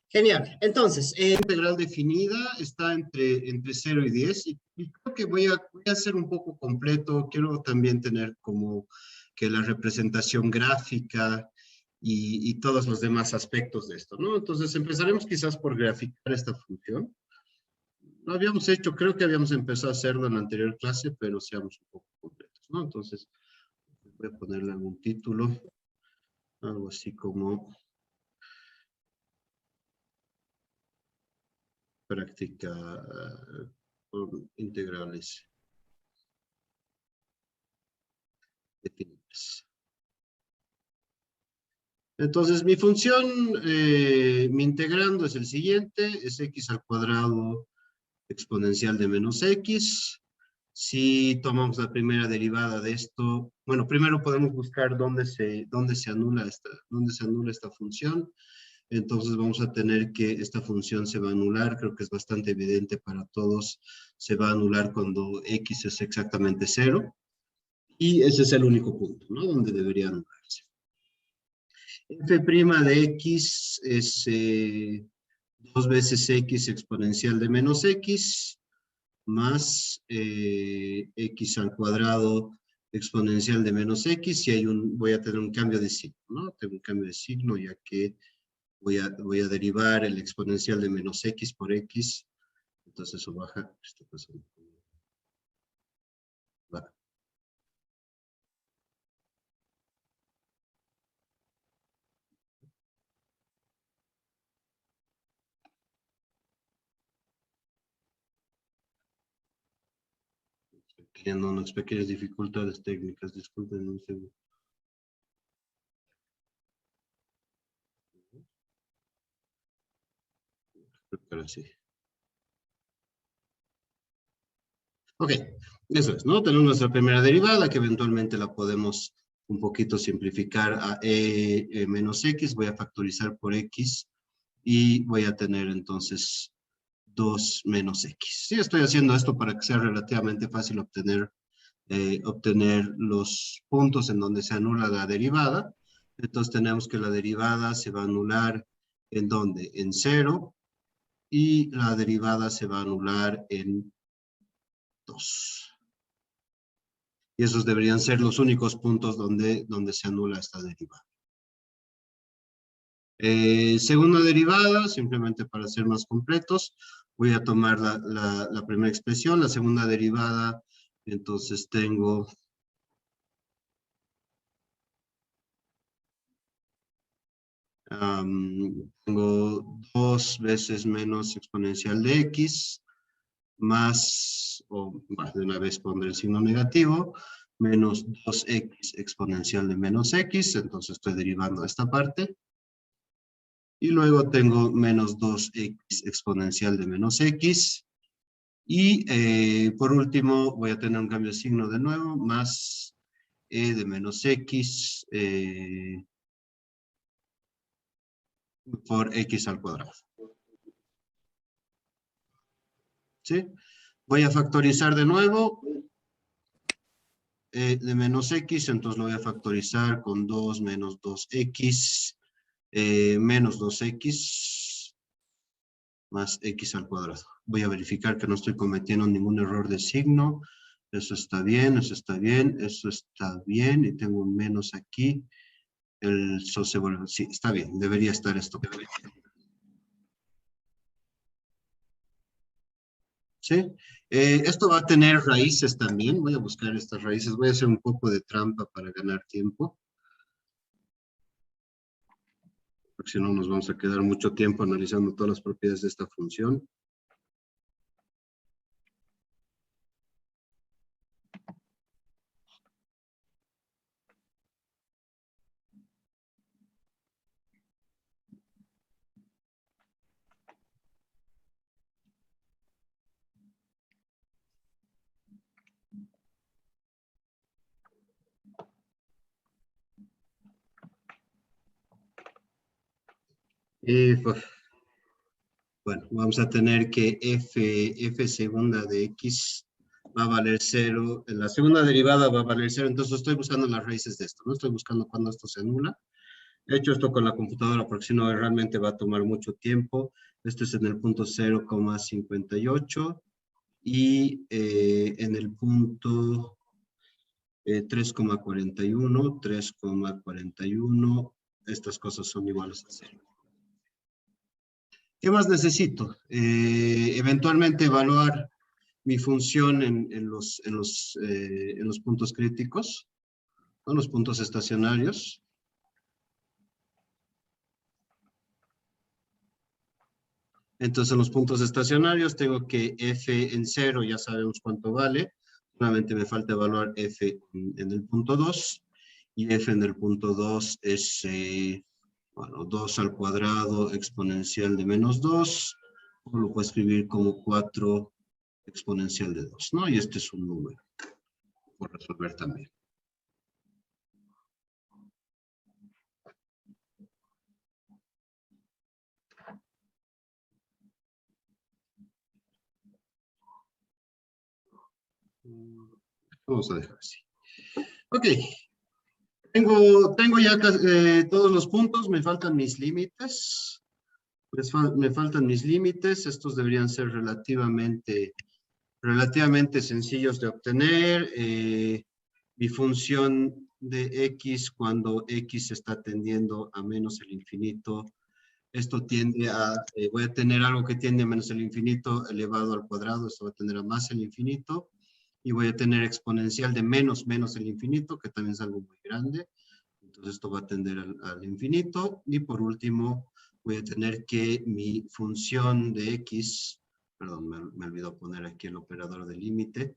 Genial. Entonces, integral definida está entre 0 y 10 y creo que voy a ser un poco completo. Quiero también tener como que la representación gráfica y todos los demás aspectos de esto, ¿no? Entonces, empezaremos quizás por graficar esta función. Lo habíamos hecho, creo que habíamos empezado a hacerlo en la anterior clase, pero seamos un poco completos, ¿no? Entonces, voy a ponerle algún título, algo así como práctica con integrales definidas. Entonces, mi función, mi integrando es el siguiente, es x al cuadrado exponencial de menos x. Si tomamos la primera derivada de esto, bueno, primero podemos buscar dónde se anula esta función. Entonces vamos a tener que esta función se va a anular, creo que es bastante evidente para todos, se va a anular cuando x es exactamente 0. Y ese es el único punto, ¿no? Donde debería anularse. F' de x es 2 veces x exponencial de menos x más x al cuadrado exponencial de menos x, y voy a tener un cambio de signo, ¿no? Tengo un cambio de signo ya que voy a derivar el exponencial de menos x por x, entonces eso baja, esto pasa, baja. Teniendo unas pequeñas dificultades técnicas, disculpen un segundo. Creo que ahora sí. Ok, eso es, ¿no? Tenemos nuestra primera derivada que eventualmente la podemos un poquito simplificar a menos x. Voy a factorizar por x y voy a tener entonces 2 menos x. Sí, estoy haciendo esto para que sea relativamente fácil obtener los puntos en donde se anula la derivada. Entonces tenemos que la derivada se va a anular ¿en dónde? En 0, y la derivada se va a anular en 2. Y esos deberían ser los únicos puntos donde se anula esta derivada. Segunda derivada, simplemente para ser más completos, voy a tomar la primera expresión, la segunda derivada, entonces tengo tengo 2 veces menos exponencial de x, más, o de una vez pondré el signo negativo, menos 2x exponencial de menos x, entonces estoy derivando esta parte. Y luego tengo menos 2x exponencial de menos x. Y por último voy a tener un cambio de signo de nuevo, más e de menos x por x al cuadrado. ¿Sí? Voy a factorizar de nuevo de menos x, entonces lo voy a factorizar con 2 menos 2x menos 2x más x al cuadrado. Voy a verificar que no estoy cometiendo ningún error de signo. Eso está bien, eso está bien, eso está bien, y tengo un menos aquí. Eso se vuelve, sí, está bien, debería estar esto. ¿Sí? Esto va a tener raíces también, voy a buscar estas raíces, voy a hacer un poco de trampa para ganar tiempo, porque si no nos vamos a quedar mucho tiempo analizando todas las propiedades de esta función. Bueno, vamos a tener que f segunda de x va a valer 0, la segunda derivada va a valer 0, entonces estoy buscando las raíces de esto, no estoy buscando cuándo esto se anula, He hecho esto con la computadora porque si no realmente va a tomar mucho tiempo. Esto es en el punto 0,58 y en el punto 3,41, estas cosas son iguales a 0. ¿Qué más necesito? Eventualmente evaluar mi función en los puntos críticos, ¿no? Los puntos estacionarios. Entonces, en los puntos estacionarios tengo que f en 0, ya sabemos cuánto vale. Solamente me falta evaluar f en el punto 2. Y f en el punto 2 es, bueno, 2 al cuadrado exponencial de menos 2. O lo puedo escribir como 4 exponencial de 2, ¿no? Y este es un número por resolver también. Vamos a dejar así. Ok. Tengo ya todos los puntos, me faltan mis límites. Me faltan mis límites, estos deberían ser relativamente sencillos de obtener. Mi función de x cuando x está tendiendo a menos el infinito, esto tiende a, voy a tener algo que tiende a menos el infinito elevado al cuadrado, esto va a tener a más el infinito, y voy a tener exponencial de menos el infinito, que también es algo muy grande. Entonces esto va a tender al infinito. Y por último, voy a tener que mi función de x, perdón, me olvidó poner aquí el operador de límite.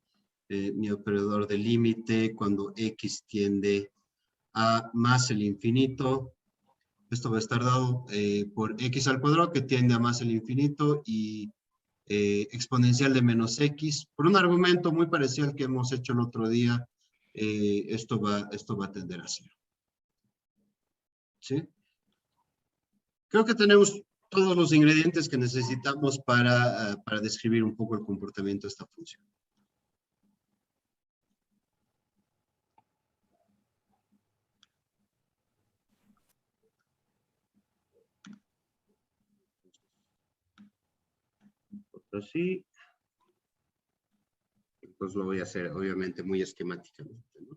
Mi operador de límite cuando x tiende a más el infinito, esto va a estar dado por x al cuadrado que tiende a más el infinito y exponencial de menos x. Por un argumento muy parecido al que hemos hecho el otro día, esto va a tender a 0. ¿Sí? Creo que tenemos todos los ingredientes que necesitamos para describir un poco el comportamiento de esta función. Así. Pues lo voy a hacer, obviamente, muy esquemáticamente, ¿no?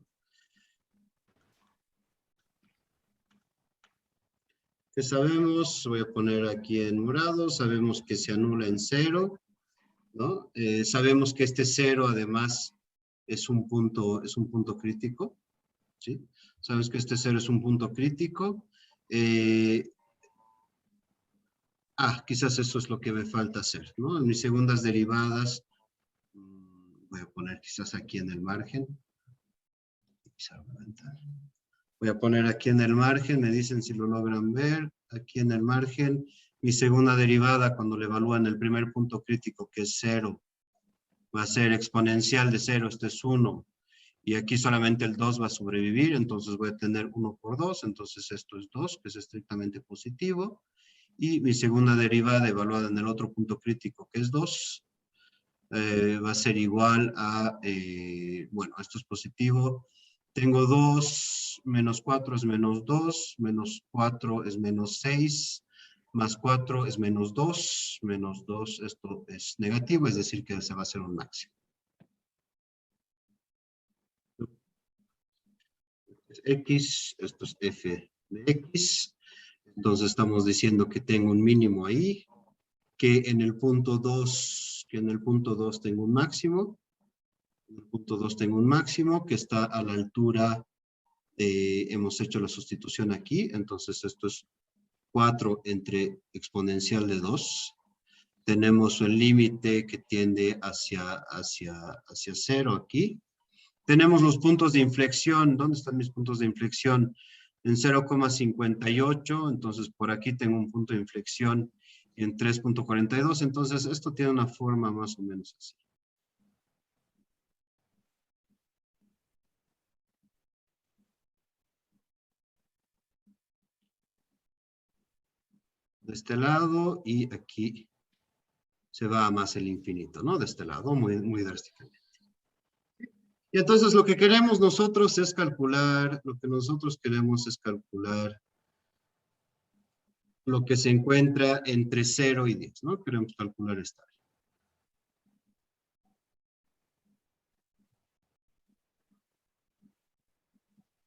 Que sabemos, voy a poner aquí en morado, sabemos que se anula en 0, ¿no? Sabemos que este 0 además es un punto crítico, ¿sí? Sabes que este 0 es un punto crítico. Quizás eso es lo que me falta hacer, ¿no? En mis segundas derivadas, voy a poner quizás aquí en el margen. Voy a poner aquí en el margen, me dicen si lo logran ver, aquí en el margen, mi segunda derivada cuando le evalúan el primer punto crítico que es 0, va a ser exponencial de 0, este es 1, y aquí solamente el 2 va a sobrevivir, entonces voy a tener 1 por 2, entonces esto es 2, que es estrictamente positivo, y mi segunda derivada evaluada en el otro punto crítico que es 2, va a ser igual a, bueno, esto es positivo, tengo 2, menos 4 es menos 2, menos 4 es menos 6, más 4 es menos 2, menos 2, esto es negativo, es decir que se va a hacer un máximo. X, esto es f de x, entonces estamos diciendo que tengo un mínimo ahí, que en el punto 2, tengo un máximo, en el punto 2 tengo un máximo que está a la altura de, hemos hecho la sustitución aquí, entonces esto es 4 entre exponencial de 2. Tenemos el límite que tiende hacia 0 aquí. Tenemos los puntos de inflexión. ¿Dónde están mis puntos de inflexión? En 0,58, entonces por aquí tengo un punto de inflexión en 3,42, entonces esto tiene una forma más o menos así. De este lado y aquí se va a más el infinito, ¿no? De este lado, muy, muy drásticamente. Y entonces lo que queremos nosotros es calcular, lo que se encuentra entre 0 y 10, ¿no? Queremos calcular esta.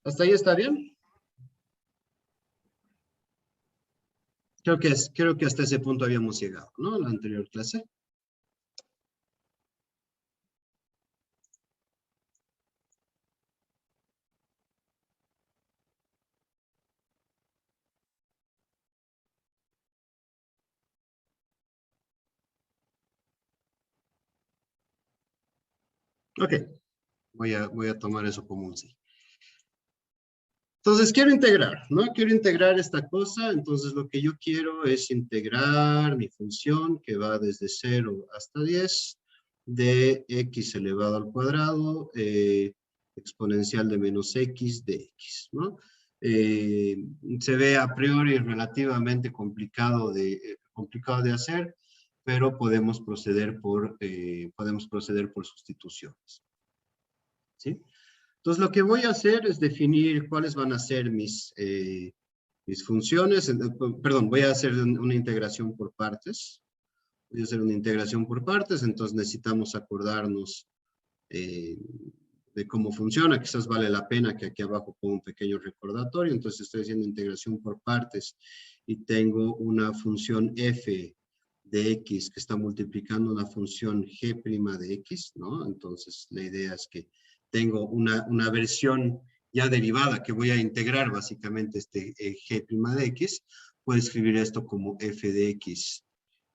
¿Hasta ahí está bien? Creo que hasta ese punto habíamos llegado, ¿no? En la anterior clase. Ok, voy a tomar eso como un sí. Entonces, quiero integrar, ¿no? Quiero integrar esta cosa, entonces lo que yo quiero es integrar mi función que va desde 0 hasta 10 de x elevado al cuadrado exponencial de menos x de x, ¿no? Se ve a priori relativamente complicado de hacer, pero podemos proceder por sustituciones, ¿sí? Entonces, lo que voy a hacer es definir cuáles van a ser mis funciones. Perdón, voy a hacer una integración por partes. Voy a hacer una integración por partes, entonces necesitamos acordarnos de cómo funciona. Quizás vale la pena que aquí abajo ponga un pequeño recordatorio. Entonces, estoy haciendo integración por partes y tengo una función f de x que está multiplicando una función g' de x, ¿no? Entonces, la idea es que tengo una versión ya derivada que voy a integrar básicamente este g' de x. Puedo escribir esto como f de x,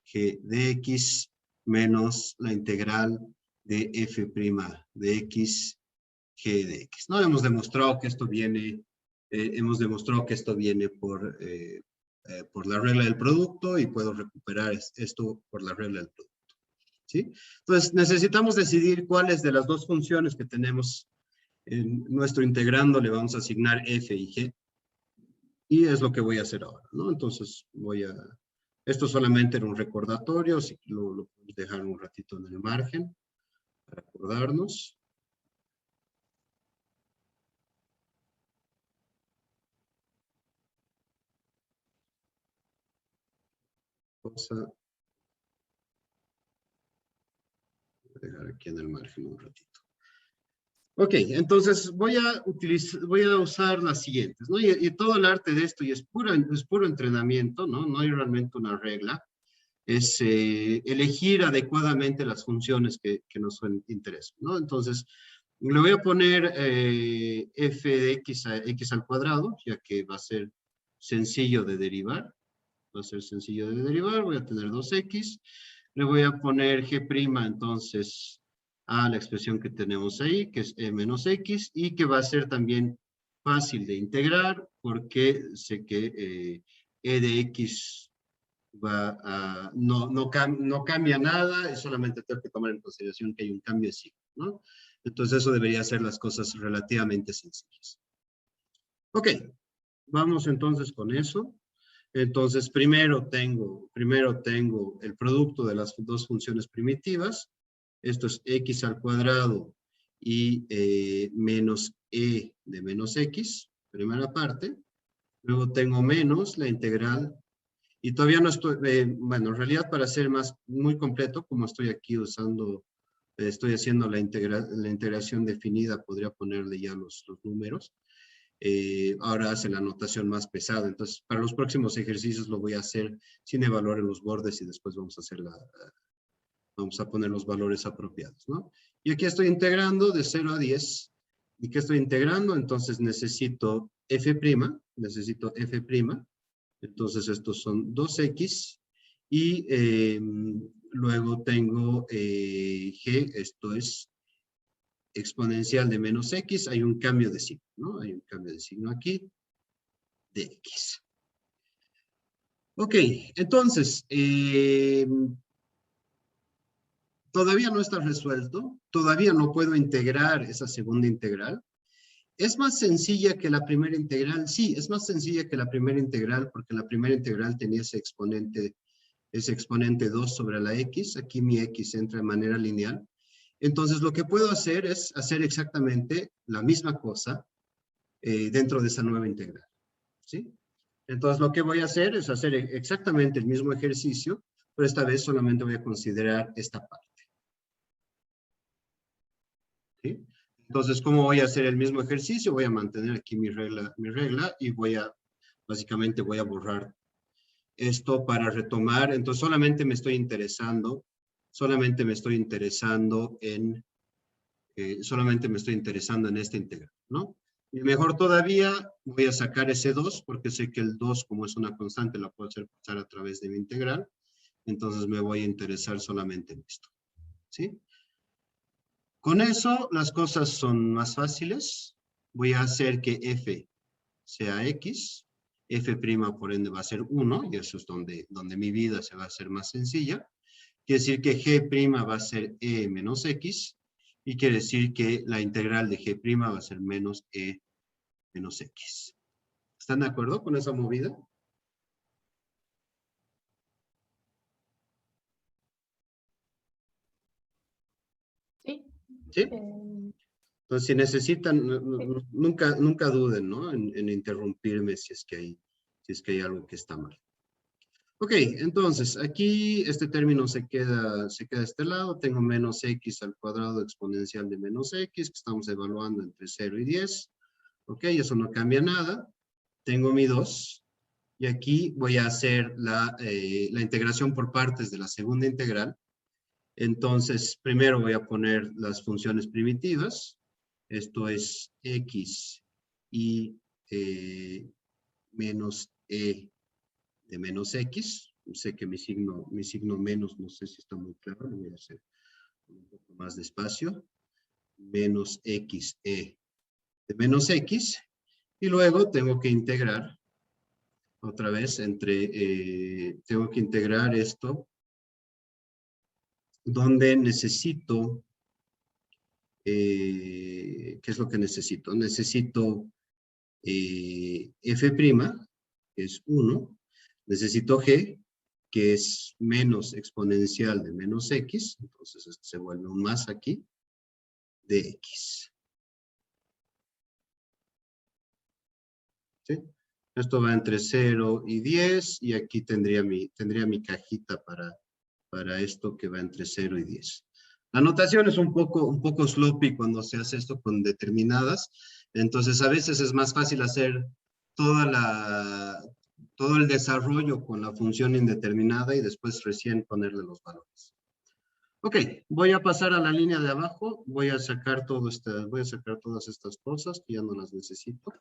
g de x menos la integral de f' de x, g de x. ¿No? Hemos demostrado que esto viene por la regla del producto y puedo recuperar esto por la regla del producto. ¿Sí? Entonces, necesitamos decidir cuáles de las dos funciones que tenemos en nuestro integrando le vamos a asignar f y g. Y es lo que voy a hacer ahora, ¿no? Entonces, esto solamente era un recordatorio, si lo podemos dejar un ratito en el margen para acordarnos. Vamos a dejar aquí en el margen un ratito. Ok, entonces voy a usar las siguientes, ¿no? Y todo el arte de esto, y es puro entrenamiento, ¿no? No hay realmente una regla. Es elegir adecuadamente las funciones que nos interesan, ¿no? Entonces, le voy a poner f de x a x al cuadrado, ya que va a ser sencillo de derivar. Va a ser sencillo de derivar, voy a tener 2x. Le voy a poner g', entonces, a la expresión que tenemos ahí, que es e menos x, y que va a ser también fácil de integrar, porque sé que e de x no cambia nada, solamente tengo que tomar en consideración que hay un cambio de signo, ¿no? Entonces eso debería ser las cosas relativamente sencillas. Ok, vamos entonces con eso. Entonces primero tengo el producto de las dos funciones primitivas. Esto es x al cuadrado y menos e de menos x, primera parte. Luego tengo menos la integral. Y todavía no estoy, bueno, en realidad para ser muy completo, como estoy aquí estoy haciendo la integración definida, podría ponerle ya los números. Ahora hace la notación más pesada, entonces para los próximos ejercicios lo voy a hacer sin evaluar en los bordes y después vamos a poner los valores apropiados, ¿no? Y aquí estoy integrando de 0 a 10. ¿Y qué estoy integrando? Entonces necesito f', entonces estos son 2x y luego tengo g, esto es exponencial de menos x, hay un cambio de signo, ¿no? Hay un cambio de signo aquí de x. Ok, entonces, todavía no está resuelto, todavía no puedo integrar esa segunda integral. ¿Es más sencilla que la primera integral? Sí, es más sencilla que la primera integral porque la primera integral tenía ese exponente 2 sobre la x. Aquí mi x entra de manera lineal. Entonces, lo que puedo hacer es hacer exactamente la misma cosa dentro de esa nueva integral, ¿sí? Entonces, lo que voy a hacer es hacer exactamente el mismo ejercicio, pero esta vez solamente voy a considerar esta parte. ¿Sí? Entonces, ¿cómo voy a hacer el mismo ejercicio? Voy a mantener aquí mi regla y básicamente voy a borrar esto para retomar. Entonces, solamente me estoy interesando en esta integral, ¿no? Y mejor todavía, voy a sacar ese 2, porque sé que el 2, como es una constante, la puedo hacer pasar a través de mi integral. Entonces me voy a interesar solamente en esto, ¿sí? Con eso, las cosas son más fáciles. Voy a hacer que f sea x, f' por ende va a ser 1, y eso es donde mi vida se va a hacer más sencilla. Quiere decir que g' va a ser e menos x, y quiere decir que la integral de g' va a ser menos e menos x. ¿Están de acuerdo con esa movida? Sí. ¿Sí? Eh, Entonces, si necesitan, sí. nunca duden, ¿no? En interrumpirme si es que hay algo que está mal. Ok, entonces, aquí este término se queda a este lado. Tengo menos x al cuadrado exponencial de menos x, que estamos evaluando entre 0 y 10. Ok, eso no cambia nada. Tengo mi 2. Y aquí voy a hacer la integración por partes de la segunda integral. Entonces, primero voy a poner las funciones primitivas. Esto es x y menos e de menos x. Sé que mi signo menos, no sé si está muy claro, lo voy a hacer un poco más despacio. Menos x e de menos x. Y luego tengo que integrar otra vez tengo que integrar esto donde necesito, ¿qué es lo que necesito? Necesito f', que es 1, necesito g, que es menos exponencial de menos x, entonces esto se vuelve un más aquí, de x. ¿Sí? Esto va entre 0 y 10, y aquí tendría mi cajita para esto que va entre 0 y 10. La notación es un poco sloppy cuando se hace esto con determinadas, entonces a veces es más fácil hacer todo el desarrollo con la función indeterminada y después recién ponerle los valores. Ok, voy a pasar a la línea de abajo, voy a sacar todas estas cosas que ya no las necesito.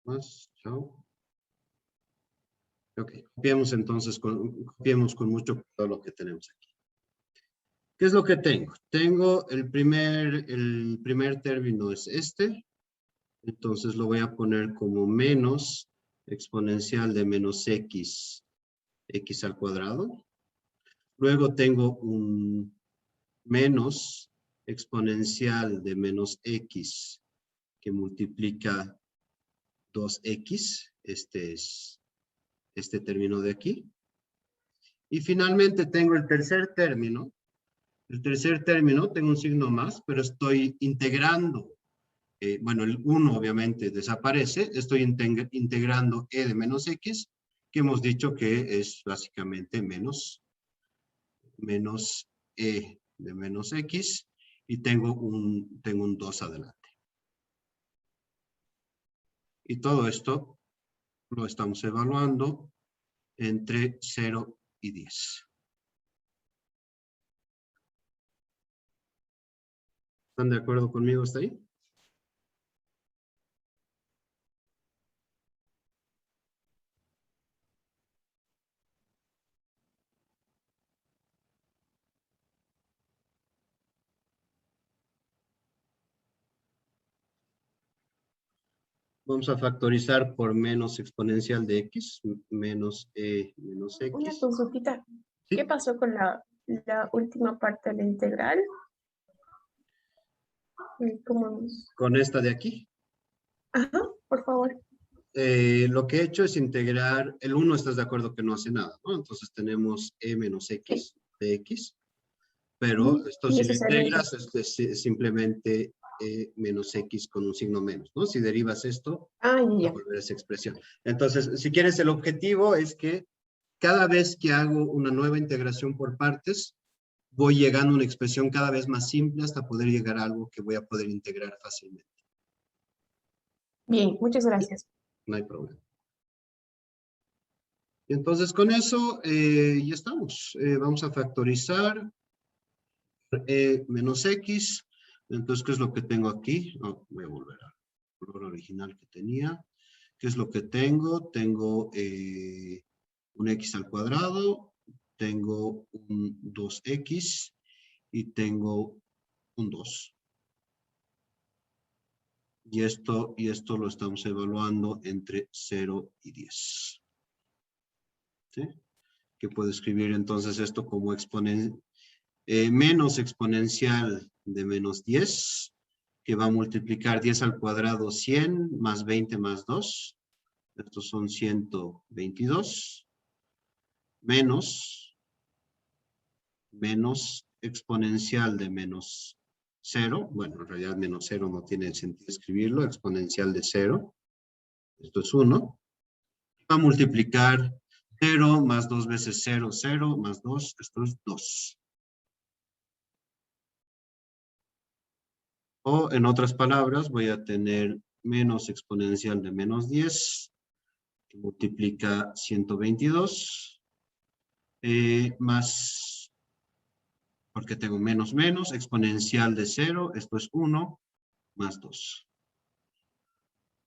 Más, chao. Ok, copiemos con mucho todo lo que tenemos aquí. ¿Qué es lo que tengo? Tengo el primer término es este, entonces lo voy a poner como menos exponencial de menos x al cuadrado. Luego tengo un menos exponencial de menos x que multiplica 2x, este es este término de aquí. Y finalmente tengo el tercer término. El tercer término, tengo un signo más, pero estoy integrando. Bueno, el 1 obviamente desaparece. Estoy integrando e de menos x, que hemos dicho que es básicamente menos e de menos x, y tengo un 2 adelante. Y todo esto lo estamos evaluando entre 0 y 10. ¿Están de acuerdo conmigo hasta ahí? Vamos a factorizar por menos exponencial de x, menos e menos Una x. consultita. ¿Sí? ¿Qué pasó con la última parte de la integral? ¿Cómo? Con esta de aquí. Ajá, por favor. Lo que he hecho es integrar, el 1 estás de acuerdo que no hace nada, ¿no? Entonces tenemos e menos Sí. x de x. pero esto Y si ese lo es el integras es simplemente menos x con un signo menos, ¿no? Si derivas esto, Ah, va a ya. volver esa expresión. Entonces, si quieres, el objetivo es que cada vez que hago una nueva integración por partes, voy llegando a una expresión cada vez más simple hasta poder llegar a algo que voy a poder integrar fácilmente. Bien, muchas gracias. No hay problema. Y entonces con eso ya estamos. Vamos a factorizar menos x. Entonces, ¿qué es lo que tengo aquí? Oh, voy a volver al color original que tenía. ¿Qué es lo que tengo? Tengo un x al cuadrado, tengo un 2x y tengo un 2. Y esto lo estamos evaluando entre 0 y 10. ¿Sí? Que puedo escribir entonces esto como menos exponencial de menos 10, que va a multiplicar 10 al cuadrado 100 más 20 más 2. Estos son 122. Menos exponencial de menos 0. Bueno, en realidad menos 0 no tiene sentido escribirlo. Exponencial de 0. Esto es 1. Va a multiplicar 0 más 2 veces 0, 0 más 2. Esto es 2. O en otras palabras, voy a tener menos exponencial de menos 10, que multiplica 122, más, porque tengo menos menos, exponencial de 0, esto es 1, más 2.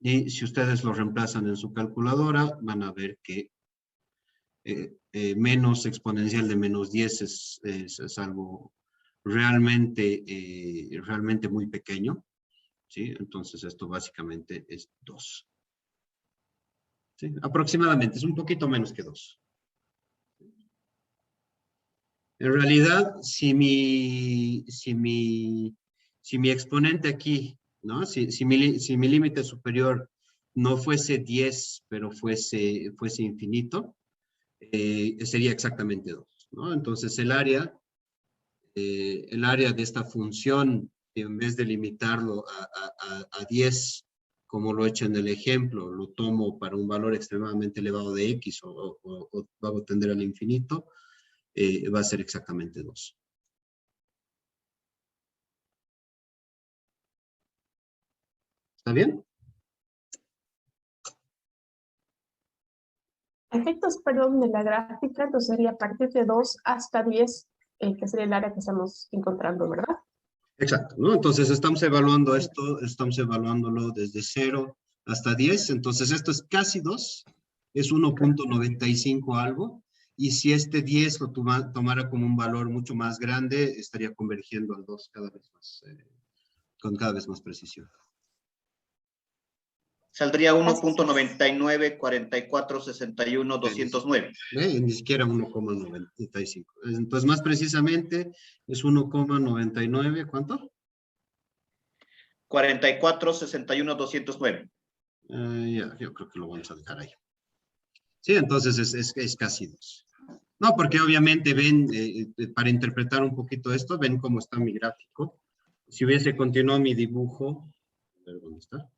Y si ustedes lo reemplazan en su calculadora, van a ver que menos exponencial de menos 10 es algo realmente, realmente muy pequeño. ¿Sí? Entonces esto básicamente es 2. ¿Sí? Aproximadamente, es un poquito menos que 2. En realidad, si mi exponente aquí, ¿no? Si mi límite superior no fuese 10, pero fuese infinito, sería exactamente 2, ¿no? Entonces el área de esta función, en vez de limitarlo a 10, como lo he hecho en el ejemplo, lo tomo para un valor extremadamente elevado de x o va a tender al infinito, va a ser exactamente 2. ¿Está bien? Efectos, perdón, de la gráfica, entonces sería a partir de 2 hasta 10, que sería el área que estamos encontrando, ¿verdad? Exacto, ¿no? Entonces estamos evaluando esto, estamos evaluándolo desde 0 hasta 10, entonces esto es casi 2, es 1.95 algo, y si este 10 lo tomara como un valor mucho más grande, estaría convergiendo al 2 cada vez más, con cada vez más precisión. Saldría 1.994461.209. Ni siquiera 1.95. Entonces, más precisamente, es 1.99, ¿cuánto? 4461.209. Ya, yo creo que lo vamos a dejar ahí. Sí, entonces es casi 2. No, porque obviamente ven, para interpretar un poquito esto, ven cómo está mi gráfico. Si hubiese continuado mi dibujo, a ver dónde está.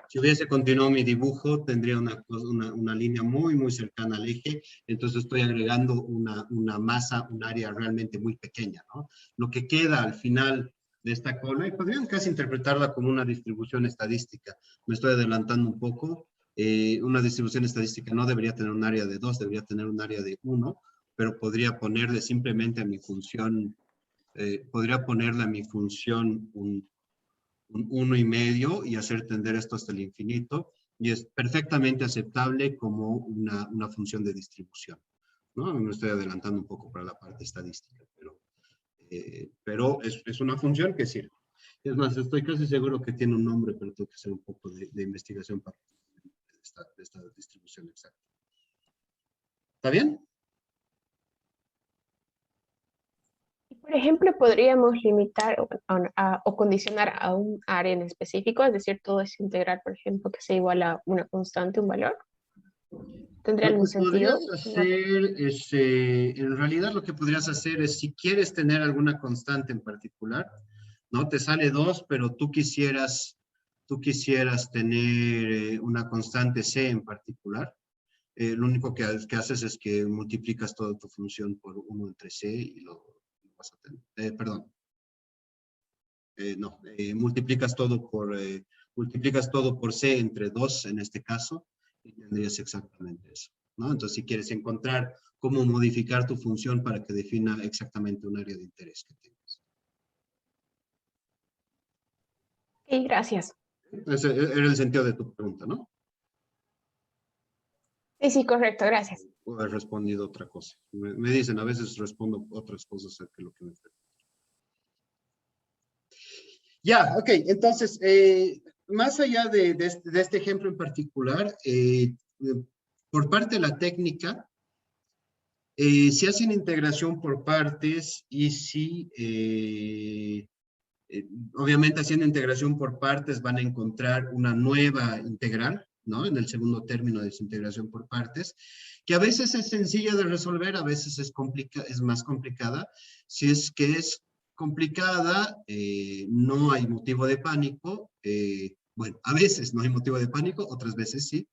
Si hubiese continuado mi dibujo, tendría una línea muy, muy cercana al eje. Entonces estoy agregando una masa, un área realmente muy pequeña, ¿no? Lo que queda al final de esta cola, y podrían casi interpretarla como una distribución estadística. Me estoy adelantando un poco. Una distribución estadística no debería tener un área de 2, debería tener un área de 1, pero podría ponerle simplemente a mi función, un 1,5 y hacer tender esto hasta el infinito, y es perfectamente aceptable como una función de distribución, ¿no? Me estoy adelantando un poco para la parte estadística, pero es una función que sirve. Es más, estoy casi seguro que tiene un nombre, pero tengo que hacer un poco de investigación para esta distribución exacta. ¿Está bien? Por ejemplo, podríamos limitar o condicionar a un área en específico, es decir, todo es integral, por ejemplo, que sea igual a una constante, un valor. ¿Tendría Lo algún que podrías sentido? hacer es, en realidad lo que podrías hacer es, si quieres tener alguna constante en particular, ¿no? Te sale 2, pero tú quisieras tener una constante C en particular. Lo único que haces es que multiplicas toda tu función por 1 entre C y lo vas a tener. Perdón. No, multiplicas todo por C entre 2 en este caso y tendrías exactamente eso, ¿no? Entonces, si quieres encontrar cómo modificar tu función para que defina exactamente un área de interés que tengas. Ok, gracias. Ese era el sentido de tu pregunta, ¿no? Sí, sí, correcto, gracias. O he respondido otra cosa. Me dicen, a veces respondo otras cosas que lo que me preguntan. Ya, ok. Entonces, más allá de este ejemplo en particular, por parte de la técnica, si hacen integración por partes y si, obviamente haciendo integración por partes van a encontrar una nueva integral, ¿no? En el segundo término de su integración por partes, que a veces es sencilla de resolver, a veces es más complicada. Si es que es complicada, no hay motivo de pánico. Bueno, a veces no hay motivo de pánico, otras veces sí.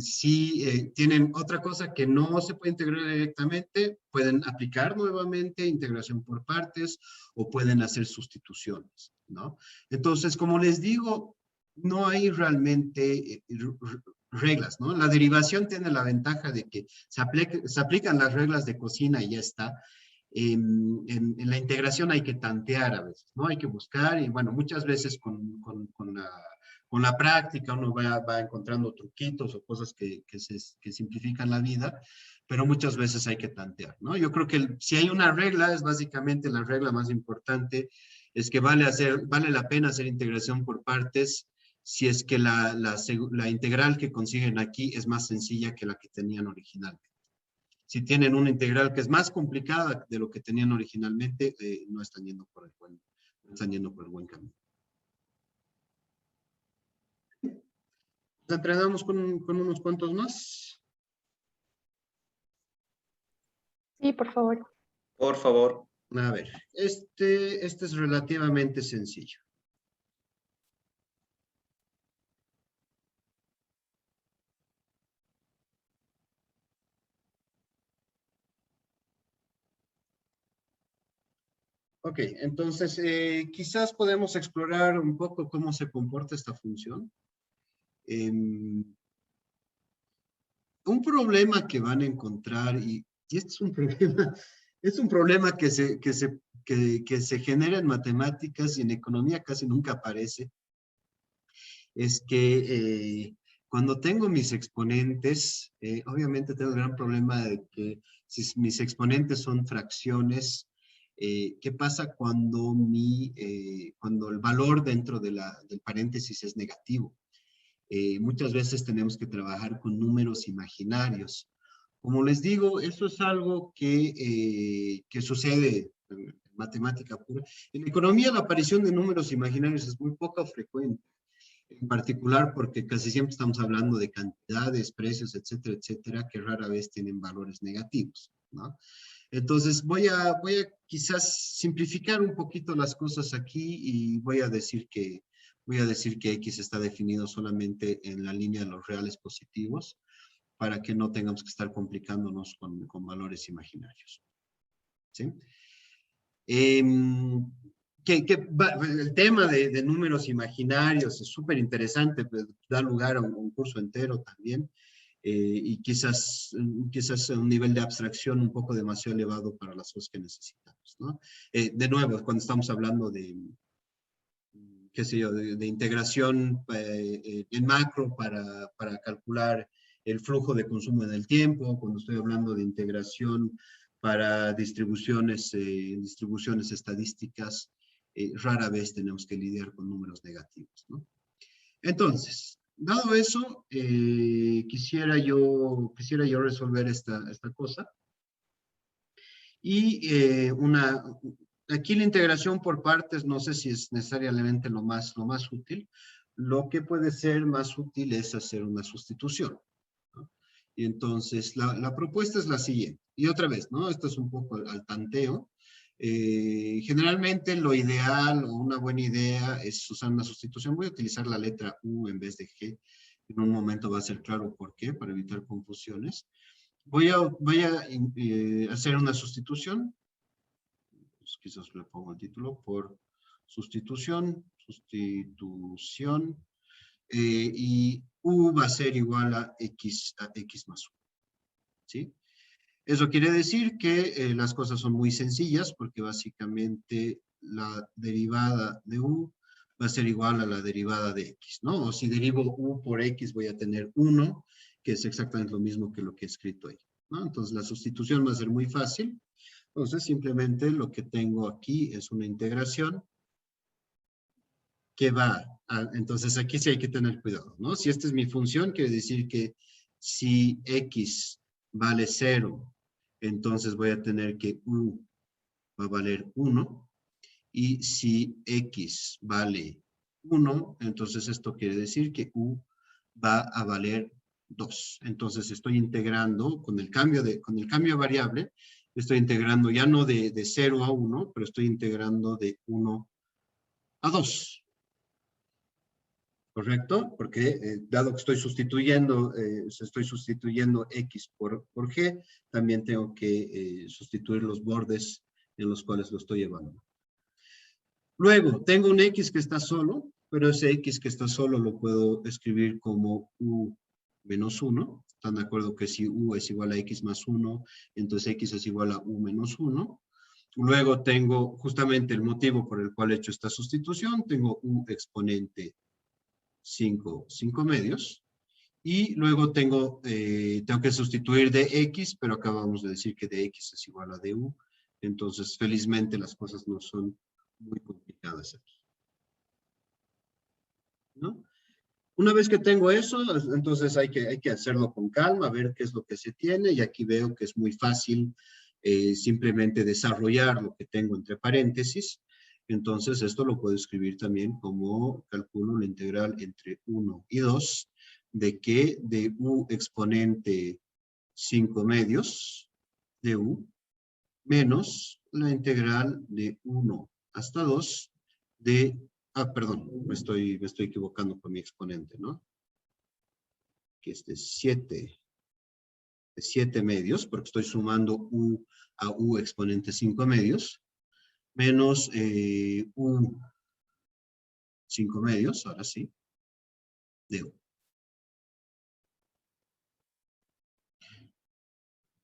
Si tienen otra cosa que no se puede integrar directamente, pueden aplicar nuevamente integración por partes o pueden hacer sustituciones, ¿no? Entonces, como les digo, no hay realmente reglas, ¿no? La derivación tiene la ventaja de que se aplican las reglas de cocina y ya está. En la integración hay que tantear a veces, ¿no? Hay que buscar y bueno, muchas veces con la práctica uno va encontrando truquitos o cosas que simplifican la vida, pero muchas veces hay que tantear, ¿no? Yo creo que si hay una regla, es básicamente la regla más importante, es que vale la pena hacer integración por partes si es que la integral que consiguen aquí es más sencilla que la que tenían originalmente. Si tienen una integral que es más complicada de lo que tenían originalmente, no están yendo por el buen camino. Nos entrenamos con unos cuantos más. Sí, por favor. Por favor. A ver, este es relativamente sencillo. Ok, entonces quizás podemos explorar un poco cómo se comporta esta función. Un problema que van a encontrar, y este es un problema que se genera en matemáticas y en economía casi nunca aparece, es que cuando tengo mis exponentes, obviamente tengo el gran problema de que si mis exponentes son fracciones, ¿qué pasa cuando el valor dentro del paréntesis es negativo? Muchas veces tenemos que trabajar con números imaginarios. Como les digo, eso es algo que sucede en matemática pura. En economía la aparición de números imaginarios es muy poco frecuente, en particular porque casi siempre estamos hablando de cantidades, precios, etcétera, etcétera, que rara vez tienen valores negativos, ¿no? Entonces voy a quizás simplificar un poquito las cosas aquí y voy a decir que X está definido solamente en la línea de los reales positivos para que no tengamos que estar complicándonos con valores imaginarios. ¿Sí? El tema de números imaginarios es súper interesante, pues, da lugar a un curso entero también. Y quizás un nivel de abstracción un poco demasiado elevado para las cosas que necesitamos, ¿no? De nuevo, cuando estamos hablando qué sé yo, de integración en macro para calcular el flujo de consumo en el tiempo, cuando estoy hablando de integración para distribuciones estadísticas, rara vez tenemos que lidiar con números negativos, ¿no? Entonces, dado eso, quisiera yo resolver esta cosa. Y aquí la integración por partes, no sé si es necesariamente lo más útil, lo que puede ser más útil es hacer una sustitución, ¿no? Y entonces la propuesta es la siguiente. Y otra vez, ¿no? Esto es un poco al tanteo. Generalmente lo ideal o una buena idea es usar una sustitución. Voy a utilizar la letra U en vez de G. En un momento va a ser claro por qué, para evitar confusiones. Voy a hacer una sustitución. Pues quizás le pongo el título por sustitución, y U va a ser igual a X más 1, ¿sí? Eso quiere decir que las cosas son muy sencillas porque básicamente la derivada de U va a ser igual a la derivada de X, ¿no? O si derivo U por X voy a tener 1, que es exactamente lo mismo que lo que he escrito ahí, ¿no? Entonces la sustitución va a ser muy fácil. Entonces simplemente lo que tengo aquí es una integración que va entonces aquí sí hay que tener cuidado, ¿no? Si esta es mi función, quiere decir que si X vale 0, entonces voy a tener que U va a valer 1. Y si X vale 1, entonces esto quiere decir que U va a valer 2. Entonces estoy integrando con el cambio de variable, estoy integrando ya no de 0 a 1, pero estoy integrando de 1 a 2. ¿Correcto? Porque dado que estoy sustituyendo X por G, también tengo que sustituir los bordes en los cuales lo estoy evaluando. Luego, tengo un X que está solo, pero ese X que está solo lo puedo escribir como U menos 1. ¿Están de acuerdo que si U es igual a X más 1, entonces X es igual a U menos 1? Luego tengo justamente el motivo por el cual he hecho esta sustitución. Tengo U exponente 5 medios. Y luego tengo que sustituir de X, pero acabamos de decir que de X es igual a de U. Entonces, felizmente, las cosas no son muy complicadas aquí, ¿no? Una vez que tengo eso, entonces hay que hacerlo con calma, ver qué es lo que se tiene, y aquí veo que es muy fácil simplemente desarrollar lo que tengo entre paréntesis. Entonces esto lo puedo escribir también como calculo la integral entre 1 y 2 de que de U exponente 5 medios de U menos la integral de 1 hasta 2 de, perdón, me estoy equivocando con mi exponente, ¿no? Que es de 7 medios, porque estoy sumando U a U exponente 5 medios, menos U 5 medios, ahora sí, de U.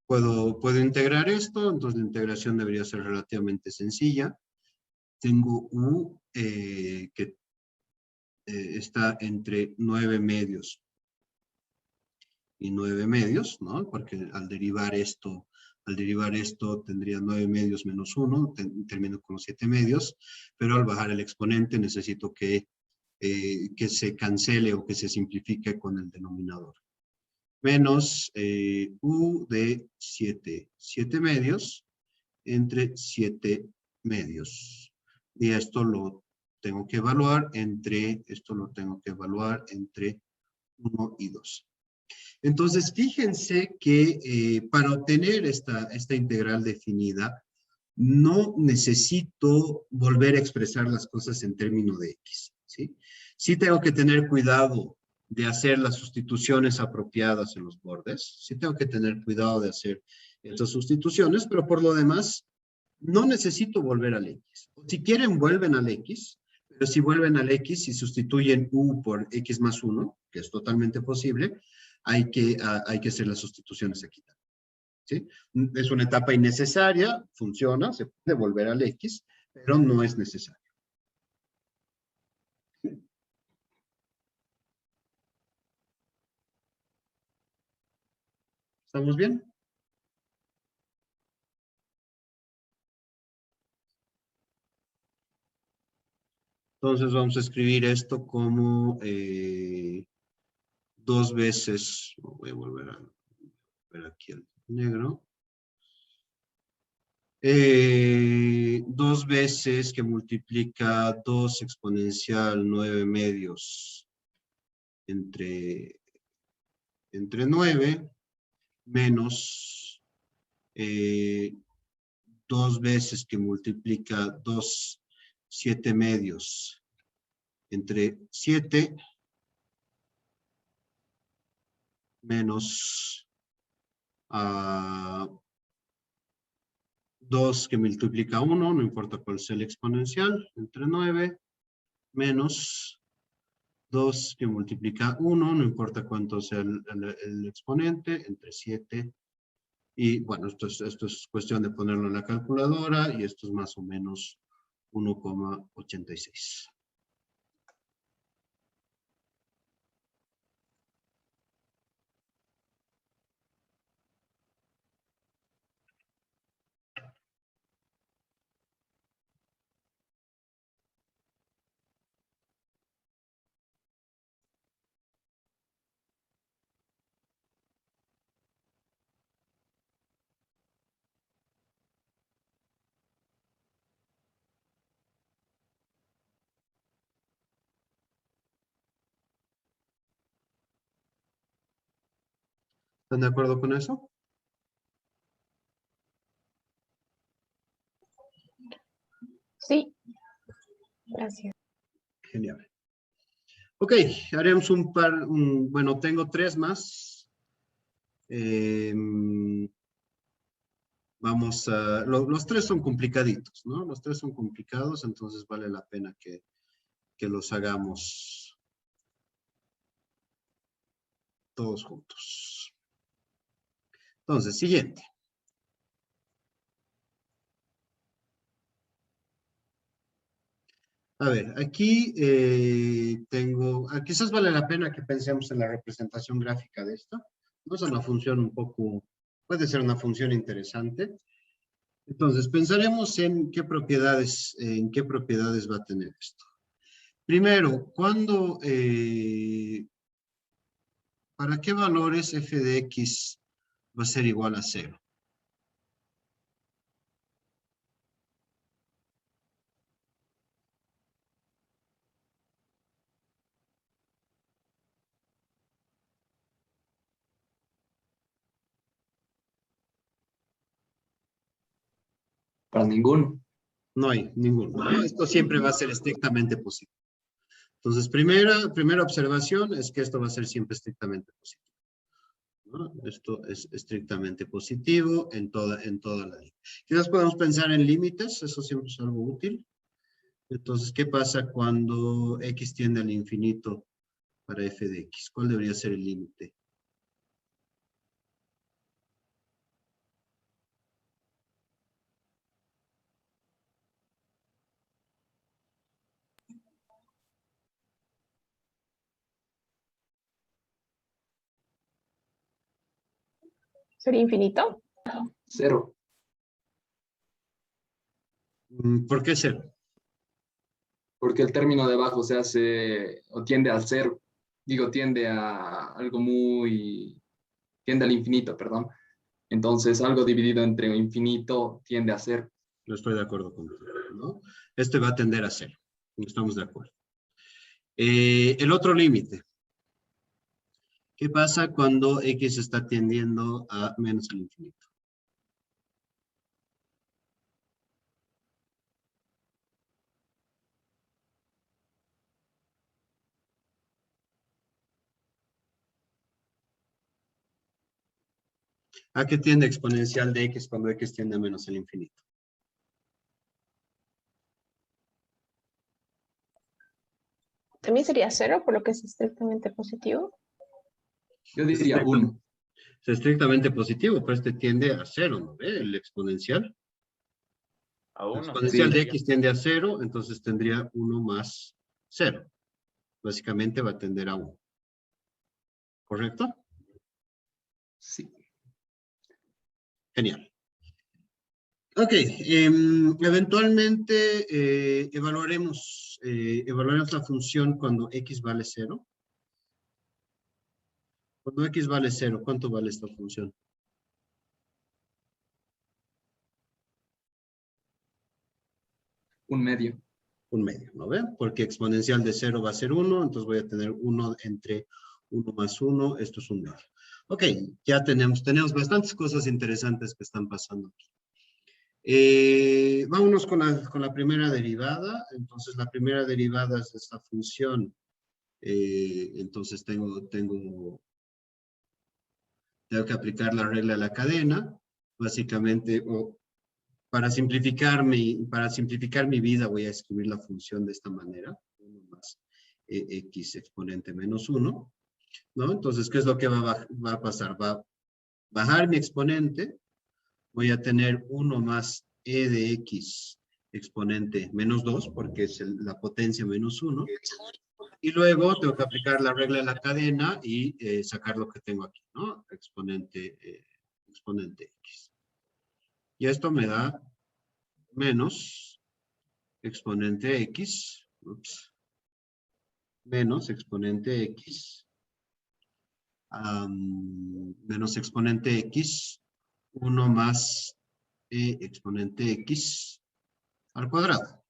Puedo integrar esto, entonces la integración debería ser relativamente sencilla. Tengo U que está entre 9 medios y 9 medios, ¿no? Porque al derivar esto tendría 9 medios menos 1, termino con los 7 medios, pero al bajar el exponente necesito que se cancele o que se simplifique con el denominador. Menos U de 7 medios entre 7 medios. Y esto lo tengo que evaluar entre 1 y 2. Entonces, fíjense que para obtener esta integral definida, no necesito volver a expresar las cosas en términos de X, ¿sí? Sí tengo que tener cuidado de hacer las sustituciones apropiadas en los bordes. Sí tengo que tener cuidado de hacer estas sustituciones, pero por lo demás, no necesito volver al X. Si quieren, vuelven al X, pero si vuelven al X y sustituyen U por X más 1, que es totalmente posible, hay que hacer las sustituciones aquí también, ¿sí? Es una etapa innecesaria, funciona, se puede volver al X, pero no es necesario. ¿Estamos bien? Entonces vamos a escribir esto como 2 veces, voy a volver a ver aquí el negro, 2 2 veces que multiplica 2 exponencial 9 medios entre 9 menos 2 veces que multiplica 2 7 medios entre 7 menos 2 que multiplica 1, no importa cuál sea el exponencial, entre 9, menos 2 que multiplica 1, no importa cuánto sea el exponente, entre 7. Y bueno, esto es cuestión de ponerlo en la calculadora y esto es más o menos 1,86. ¿Están de acuerdo con eso? Sí, gracias. Genial. Ok, haremos bueno, tengo 3 más. Vamos a, los 3 son complicaditos, ¿no? Los 3 son complicados, entonces vale la pena que los hagamos todos juntos. Entonces, siguiente. A ver, aquí quizás vale la pena que pensemos en la representación gráfica de esto. No es una función un poco, puede ser una función interesante. Entonces, pensaremos en qué propiedades va a tener esto. Primero, ¿para qué valores f de x va a ser igual a 0? Para ninguno. No hay ninguno, ¿no? Esto siempre va a ser estrictamente positivo. Entonces, primera observación es que esto va a ser siempre estrictamente positivo, ¿no? Esto es estrictamente positivo en toda la línea. Quizás podemos pensar en límites, eso siempre es algo útil. Entonces, ¿qué pasa cuando x tiende al infinito para f de x? ¿Cuál debería ser el límite? ¿Sería infinito? 0. ¿Por qué 0? Porque el término de abajo se hace o tiende al 0. Digo, tiende a algo tiende al infinito, perdón. Entonces, algo dividido entre infinito tiende a 0. No estoy de acuerdo con usted, ¿no? Este va a tender a 0. Estamos de acuerdo. El otro límite. ¿Qué pasa cuando x está tendiendo a menos el infinito? ¿A qué tiende exponencial de x cuando x tiende a menos el infinito? También sería 0, por lo que es estrictamente positivo. Yo diría 1. Es estrictamente positivo, pero este tiende a 0, ¿no ve? El exponencial. A El 1. exponencial Sí. de x tiende a 0, entonces tendría 1 más 0. Básicamente va a tender a 1. ¿Correcto? Sí. Genial. Ok, eventualmente evaluaremos la función cuando x vale 0. Cuando x vale 0, ¿cuánto vale esta función? Un medio. Un medio, ¿no ven? Porque exponencial de 0 va a ser 1, entonces voy a tener 1 entre 1 más 1, esto es un medio. Ok, ya tenemos bastantes cosas interesantes que están pasando aquí. Vámonos con la primera derivada. Entonces, la primera derivada es esta función. Entonces, tengo que aplicar la regla de la cadena. Básicamente, para simplificar mi vida, voy a escribir la función de esta manera. 1 más x exponente menos 1. ¿No? Entonces, ¿qué es lo que va a pasar? Va a bajar mi exponente. Voy a tener 1 más e de x exponente menos 2, porque es la potencia menos 1. Y luego tengo que aplicar la regla de la cadena y sacar lo que tengo aquí, ¿no? Exponente x. Y esto me da menos exponente x, menos exponente x, menos exponente x, 1 más e exponente x al cuadrado.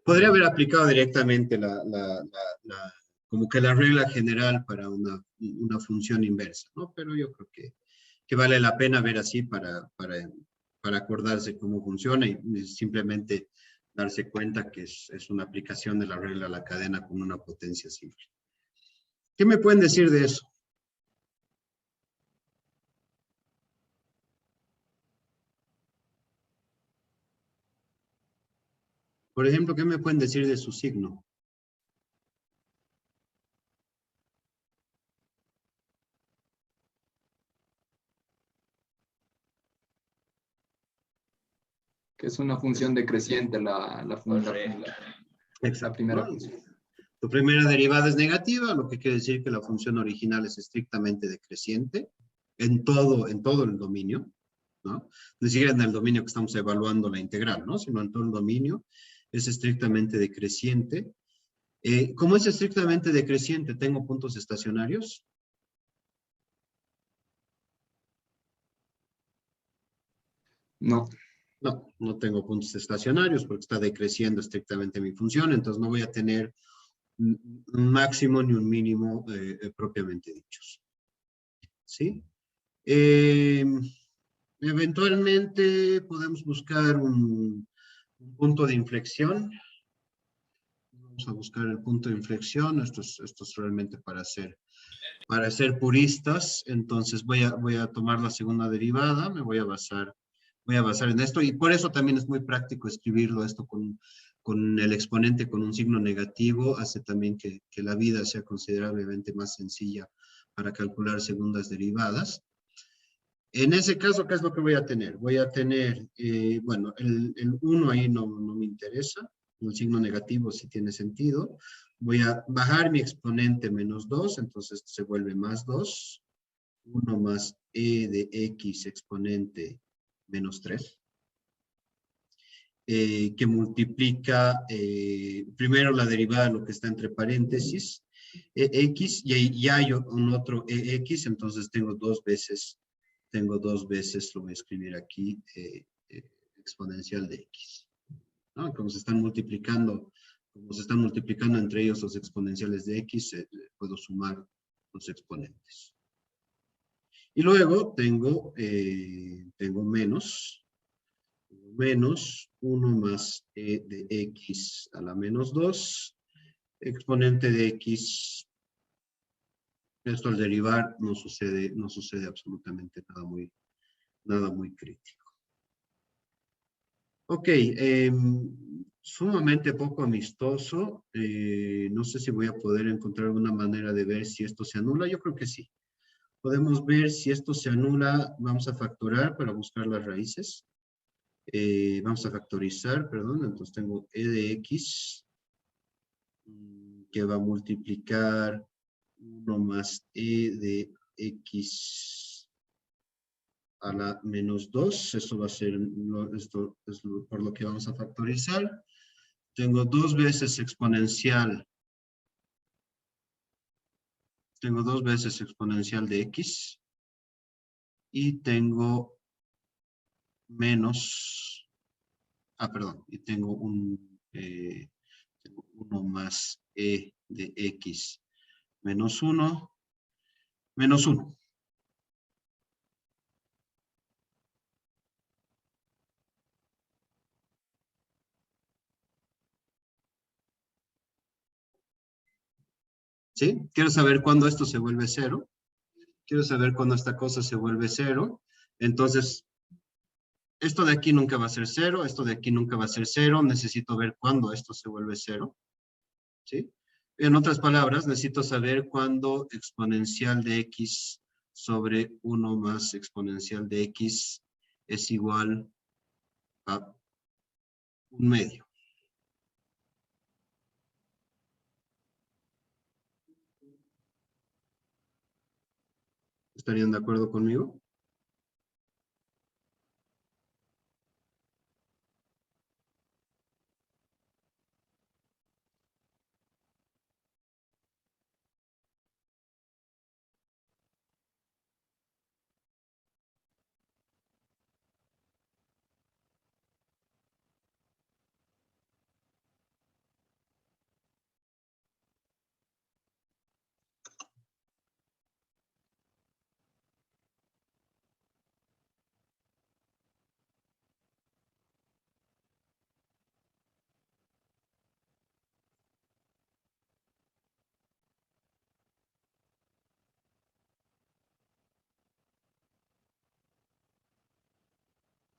Podría haber aplicado directamente como que la regla general para una función inversa, ¿no? Pero yo creo que vale la pena ver así para acordarse cómo funciona y simplemente darse cuenta que es una aplicación de la regla de la cadena con una potencia simple. ¿Qué me pueden decir de eso? Por ejemplo, ¿qué me pueden decir de su signo? Que es una función decreciente la Exacto, primera ¿no? función. Tu primera derivada es negativa, lo que quiere decir que la función original es estrictamente decreciente en todo el dominio, ¿no? Ni siquiera en el dominio que estamos evaluando la integral, ¿no? Sino en todo el dominio es estrictamente decreciente. Como es estrictamente decreciente, ¿tengo puntos estacionarios? No. No, no tengo puntos estacionarios porque está decreciendo estrictamente mi función, entonces no voy a tener un máximo ni un mínimo propiamente dichos. ¿Sí? Eventualmente podemos buscar un punto de inflexión. Vamos a buscar el punto de inflexión. Esto es realmente para ser puristas. Entonces voy a tomar la segunda derivada. Me voy a basar en esto. Y por eso también es muy práctico escribirlo esto con el exponente con un signo negativo. Hace también que la vida sea considerablemente más sencilla para calcular segundas derivadas. En ese caso, ¿qué es lo que voy a tener? Voy a tener, bueno, el 1 ahí no me interesa, el signo negativo sí tiene sentido. Voy a bajar mi exponente menos 2, entonces esto se vuelve más 2. 1 más e de x exponente menos 3. Que multiplica primero la derivada de lo que está entre paréntesis, x, y ahí ya hay un otro ex, entonces tengo dos veces, lo voy a escribir aquí, exponencial de x. ¿No? Como se están multiplicando entre ellos los exponenciales de x, puedo sumar los exponentes. Y luego tengo menos 1 más e de x a la menos 2, exponente de x. Esto al derivar no sucede absolutamente nada muy crítico. Ok, sumamente poco amistoso. No sé si voy a poder encontrar alguna manera de ver si esto se anula. Yo creo que sí. Podemos ver si esto se anula. Vamos a factorar para buscar las raíces. Vamos a factorizar, perdón. Entonces tengo e de x que va a multiplicar 1 más e de x a la menos 2. Eso va a ser, esto es por lo que vamos a factorizar. Tengo 2 veces exponencial. Tengo 2 veces exponencial de x. Y tengo menos, perdón, y tengo tengo 1 más e de x menos 1, menos 1. ¿Sí? Quiero saber cuándo esto se vuelve 0. Quiero saber cuándo esta cosa se vuelve 0. Entonces, esto de aquí nunca va a ser 0, esto de aquí nunca va a ser 0. Necesito ver cuándo esto se vuelve 0. ¿Sí? En otras palabras, necesito saber cuándo exponencial de x sobre 1 más exponencial de x es igual a 1/2. ¿Estarían de acuerdo conmigo?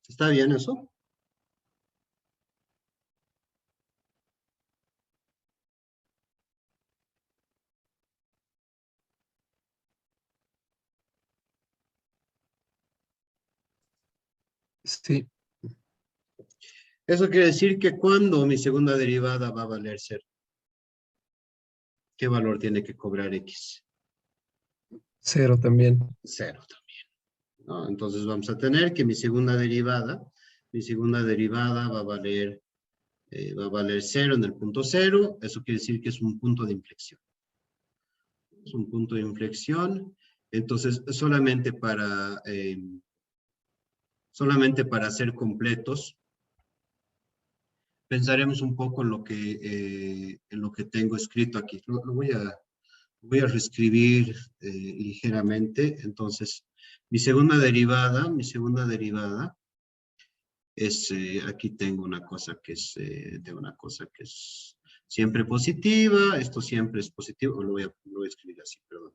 ¿Está bien eso? Sí, Eso quiere decir que cuando mi segunda derivada va a valer 0. ¿Qué valor tiene que cobrar x? 0 también. 0 también, ¿no? Entonces vamos a tener que mi segunda derivada va a valer 0 en el punto 0. Eso quiere decir que es un punto de inflexión. Es un punto de inflexión. Entonces, solamente para ser completos, pensaremos un poco en lo que tengo escrito aquí. Lo voy a reescribir ligeramente. Entonces, mi segunda derivada es, aquí tengo una cosa que es, siempre positiva. Esto siempre es positivo. Lo voy a escribir así, perdón,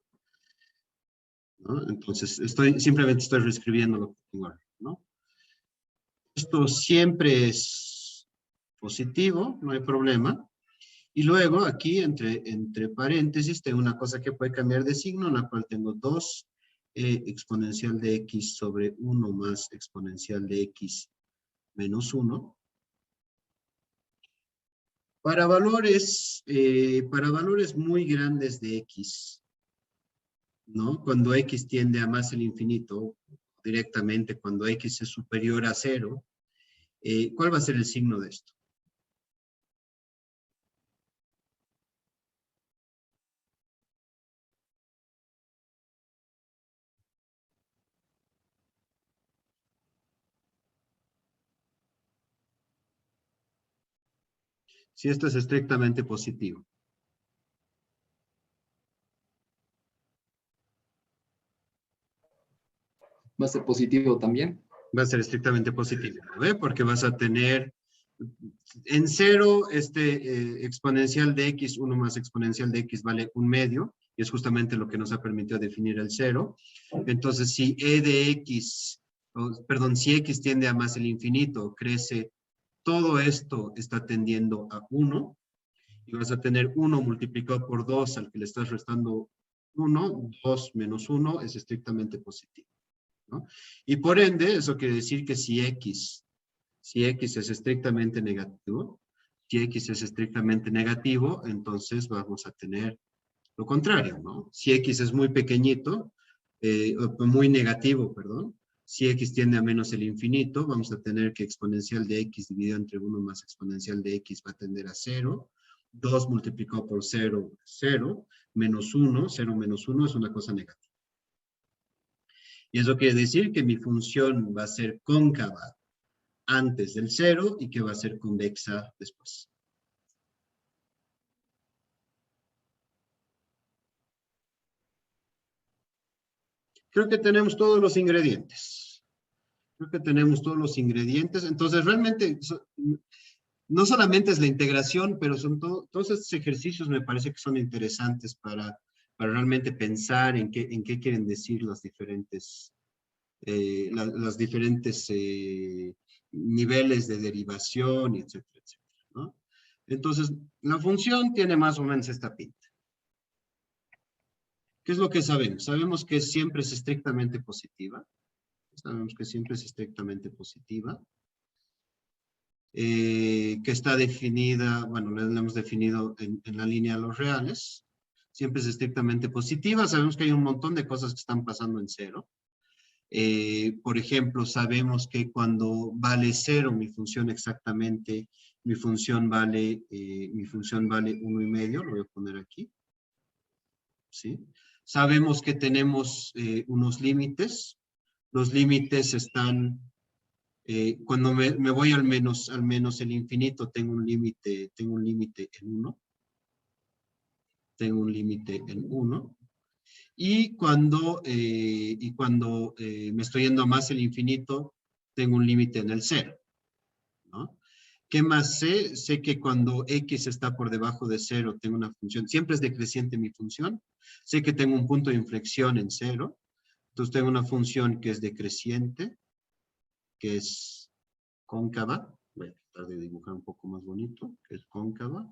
¿no? Entonces, simplemente estoy reescribiendo lo que tengo ahora, ¿no? Esto siempre es positivo, no hay problema. Y luego aquí, entre paréntesis, tengo una cosa que puede cambiar de signo, en la cual tengo 2 exponencial de x sobre 1 más exponencial de x menos 1. Para valores muy grandes de x, ¿no? Cuando x tiende a más el infinito, directamente cuando x es superior a 0, ¿cuál va a ser el signo de esto? Si esto es estrictamente positivo. Va a ser positivo también. Va a ser estrictamente positivo, ¿no ve? Porque vas a tener en 0, exponencial de x, 1 más exponencial de x vale 1/2, y es justamente lo que nos ha permitido definir el 0. Entonces, si e de x, si x tiende a más el infinito, crece, todo esto está tendiendo a 1, y vas a tener 1 multiplicado por 2 al que le estás restando 1, 2 menos 1 es estrictamente positivo, ¿no? Y por ende, eso quiere decir que si x es estrictamente negativo, entonces vamos a tener lo contrario, ¿no? Si x es muy pequeñito, muy negativo, perdón, si x tiende a menos el infinito, vamos a tener que exponencial de x dividido entre 1 más exponencial de x va a tender a 0. 2 multiplicado por 0, 0, menos 1, 0 menos 1 es una cosa negativa. Y eso quiere decir que mi función va a ser cóncava antes del 0 y que va a ser convexa después. Creo que tenemos todos los ingredientes. Entonces, realmente, no solamente es la integración, pero son todos estos ejercicios me parece que son interesantes para realmente pensar en qué quieren decir las diferentes niveles de derivación, etcétera, etcétera, ¿no? Entonces, la función tiene más o menos esta pinta. ¿Qué es lo que sabemos? Sabemos que siempre es estrictamente positiva. Que está definida, bueno, la hemos definido en la línea de los reales. Siempre es estrictamente positiva. Sabemos que hay un montón de cosas que están pasando en 0. Por ejemplo, sabemos que cuando vale 0 mi función exactamente, mi función vale 1,5, lo voy a poner aquí. ¿Sí? Sabemos que tenemos unos límites. Los límites están, cuando me voy al menos el infinito, tengo un límite en 1. Y cuando me estoy yendo a más el infinito, tengo un límite en el 0, ¿no? ¿Qué más sé? Sé que cuando x está por debajo de 0, tengo una función, siempre es decreciente mi función. Sé que tengo un punto de inflexión en 0. Entonces tengo una función que es decreciente, que es cóncava. Voy a tratar de dibujar un poco más bonito, que es cóncava.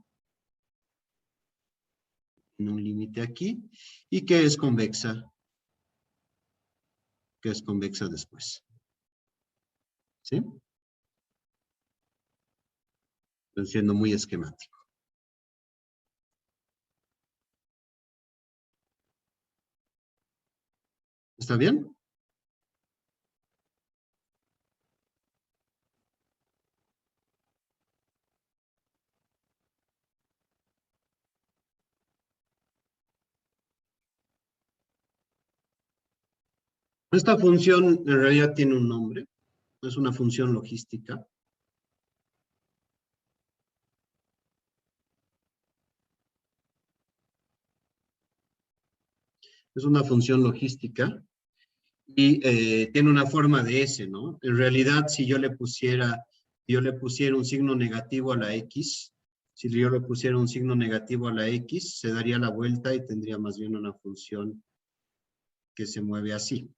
En un límite aquí. Y que es convexa. Después. ¿Sí? Estoy siendo muy esquemático. ¿Está bien? Esta función en realidad tiene un nombre. Es una función logística. Es una función logística. Y tiene una forma de S, ¿no? En realidad, si yo le pusiera un signo negativo a la X, se daría la vuelta y tendría más bien una función que se mueve así.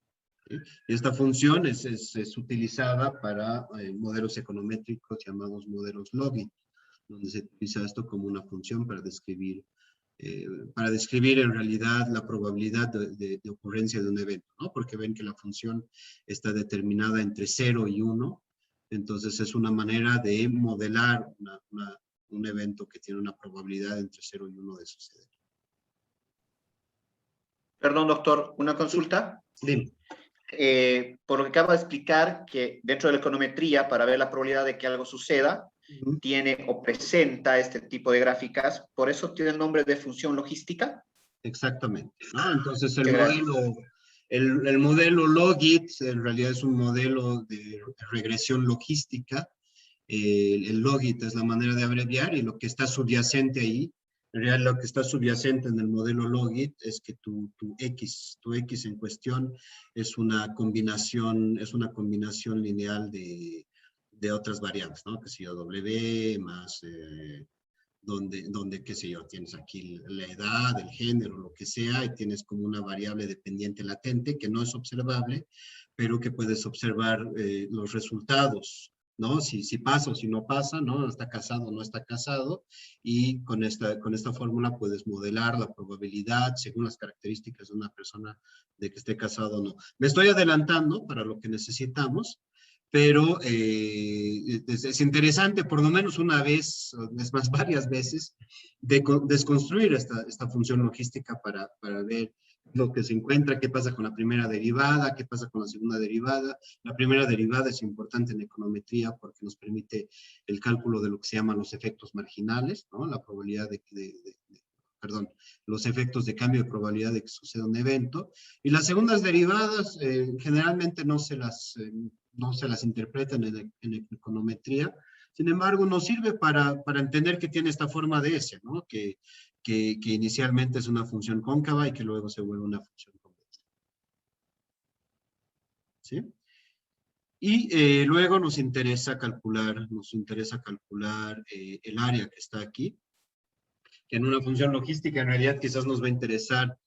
¿Sí? Y esta función es utilizada para modelos econométricos llamados modelos Logit, donde se utiliza esto como una función para describir en realidad la probabilidad de ocurrencia de un evento, ¿no? Porque ven que la función está determinada entre 0 y 1, entonces es una manera de modelar un evento que tiene una probabilidad entre 0 y 1 de suceder. Perdón, doctor, una consulta. Dime. Por lo que acaba de explicar, que dentro de la econometría, para ver la probabilidad de que algo suceda, tiene o presenta este tipo de gráficas, ¿por eso tiene el nombre de función logística? Exactamente, ¿no? Entonces el modelo Logit en realidad es un modelo de regresión logística. El Logit es la manera de abreviar y lo que está subyacente ahí, en realidad lo que está subyacente en el modelo Logit es que tu X en cuestión es una combinación lineal de otras variables, ¿no? Que sé yo, W más, donde, qué sé yo, tienes aquí la edad, el género, lo que sea, y tienes como una variable dependiente latente que no es observable, pero que puedes observar los resultados, ¿no? Si pasa o si no pasa, ¿no? Está casado o no está casado, y con esta fórmula puedes modelar la probabilidad según las características de una persona de que esté casado o no. Me estoy adelantando para lo que necesitamos, pero es interesante por lo menos una vez, es más varias veces, desconstruir esta función logística para ver lo que se encuentra, qué pasa con la primera derivada, qué pasa con la segunda derivada. La primera derivada es importante en econometría porque nos permite el cálculo de lo que se llaman los efectos marginales, ¿no? La probabilidad los efectos de cambio de probabilidad de que suceda un evento. Y las segundas derivadas generalmente no se las no se las interpretan en econometría. Sin embargo, nos sirve para entender que tiene esta forma de S, ¿no? Que inicialmente es una función cóncava y que luego se vuelve una función convexa. ¿Sí? Y luego nos interesa calcular el área que está aquí, que en una función logística en realidad quizás nos va a interesar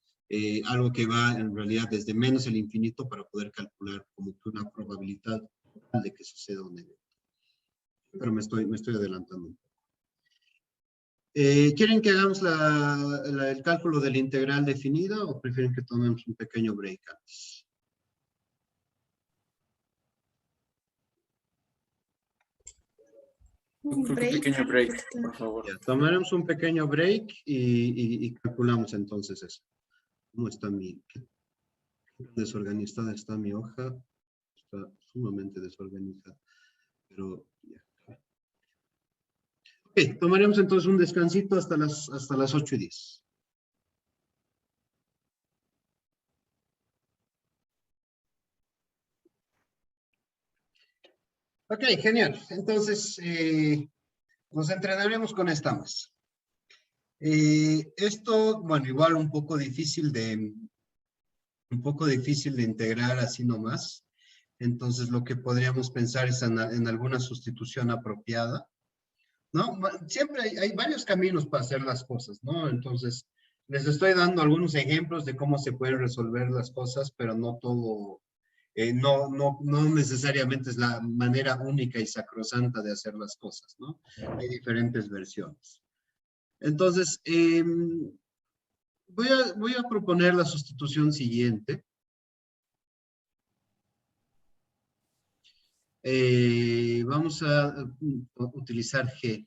algo que va en realidad desde menos el infinito para poder calcular como que una probabilidad de que suceda un evento. Pero me estoy adelantando un poco. ¿Quieren que hagamos el cálculo de la integral definida o prefieren que tomemos un pequeño break antes? Un pequeño break, por favor. Ya, tomaremos un pequeño break y calculamos entonces eso. ¿Cómo está qué desorganizada está mi hoja? Está sumamente desorganizada. Pero ya. Ok, tomaremos entonces un descansito hasta las 8:10. Ok, genial. Entonces, nos entrenaremos con esta más. Esto, bueno, igual un poco difícil de integrar así nomás. Entonces, lo que podríamos pensar es en alguna sustitución apropiada, ¿no? Siempre hay varios caminos para hacer las cosas, ¿no? Entonces, les estoy dando algunos ejemplos de cómo se pueden resolver las cosas, pero no todo, no necesariamente es la manera única y sacrosanta de hacer las cosas, ¿no? Hay diferentes versiones. Entonces, voy a proponer la sustitución siguiente. Vamos a utilizar G.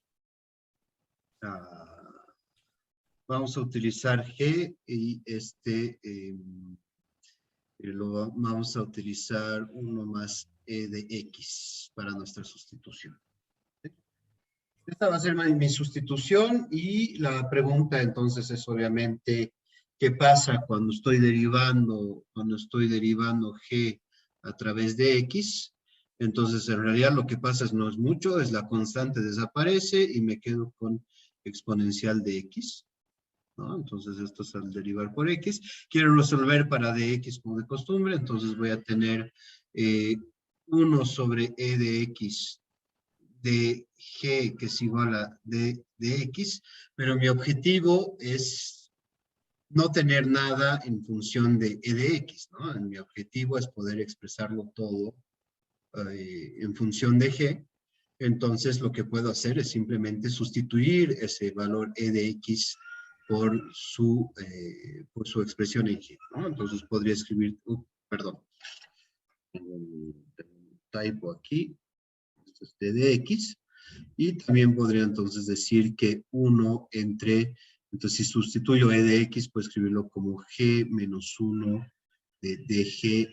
Vamos a utilizar G y vamos a utilizar 1 más E de X para nuestra sustitución. Esta va a ser mi sustitución y la pregunta entonces es obviamente ¿qué pasa cuando estoy derivando G a través de X? Entonces en realidad lo que pasa no es mucho, es la constante desaparece y me quedo con exponencial de X, ¿no? Entonces esto es al derivar por X. Quiero resolver para dx como de costumbre, entonces voy a tener 1 sobre E de X de G que es igual a D de X, pero mi objetivo es no tener nada en función de E de X, ¿no? Mi objetivo es poder expresarlo todo en función de G. Entonces lo que puedo hacer es simplemente sustituir ese valor E de X por su expresión en G, ¿no? Entonces podría escribir, perdón, typo aquí, esto es D de X, y también podría entonces decir que 1 entre, entonces si sustituyo E de X, puedo escribirlo como G menos 1 de DG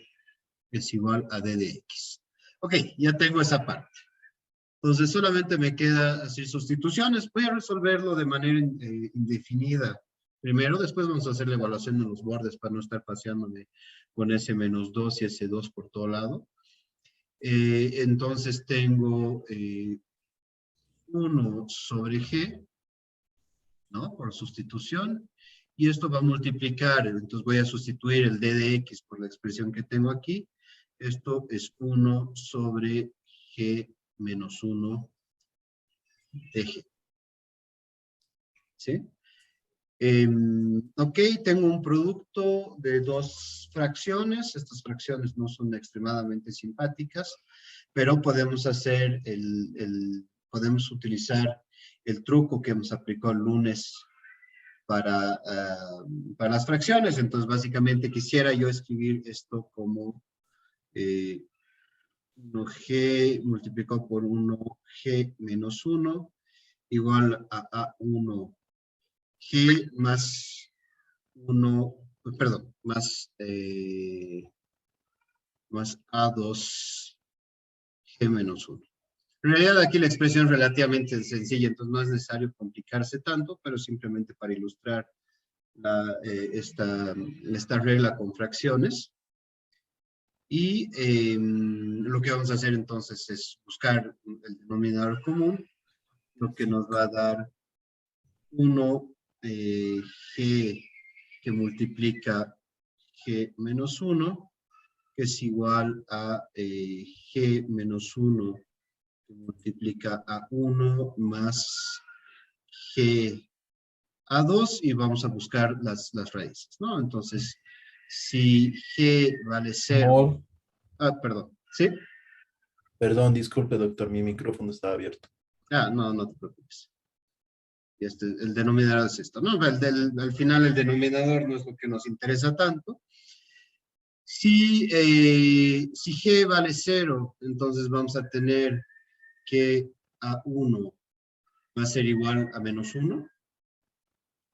es igual a D de X. Ok, ya tengo esa parte. Entonces solamente me queda hacer sustituciones. Voy a resolverlo de manera indefinida. Primero, después vamos a hacer la evaluación de los bordes para no estar paseándome con ese menos 2 y ese 2 por todo lado. Entonces tengo 1 sobre G, ¿no? Por sustitución. Y esto va a multiplicar, entonces voy a sustituir el D de X por la expresión que tengo aquí. Esto es 1 sobre G menos 1 de G. ¿Sí? Ok, tengo un producto de 2 fracciones. Estas fracciones no son extremadamente simpáticas, pero podemos hacer podemos utilizar el truco que hemos aplicado el lunes para las fracciones. Entonces, básicamente quisiera yo escribir esto como 1G multiplicado por 1G menos 1 igual a A1G más 1, perdón, más A2G menos 1. En realidad aquí la expresión es relativamente sencilla, entonces no es necesario complicarse tanto, pero simplemente para ilustrar esta regla con fracciones. Y lo que vamos a hacer entonces es buscar el denominador común, lo que nos va a dar 1 G que multiplica G menos 1, que es igual a G menos 1 que multiplica a 1 más G a 2 y vamos a buscar las raíces, ¿no? Entonces, si G vale 0... Mol. perdón, ¿sí? Perdón, disculpe, doctor, mi micrófono estaba abierto. No te preocupes. Y el denominador es esto, ¿no? Al final el denominador no es lo que nos interesa tanto. Si G vale 0, entonces vamos a tener que A1 va a ser igual a menos 1.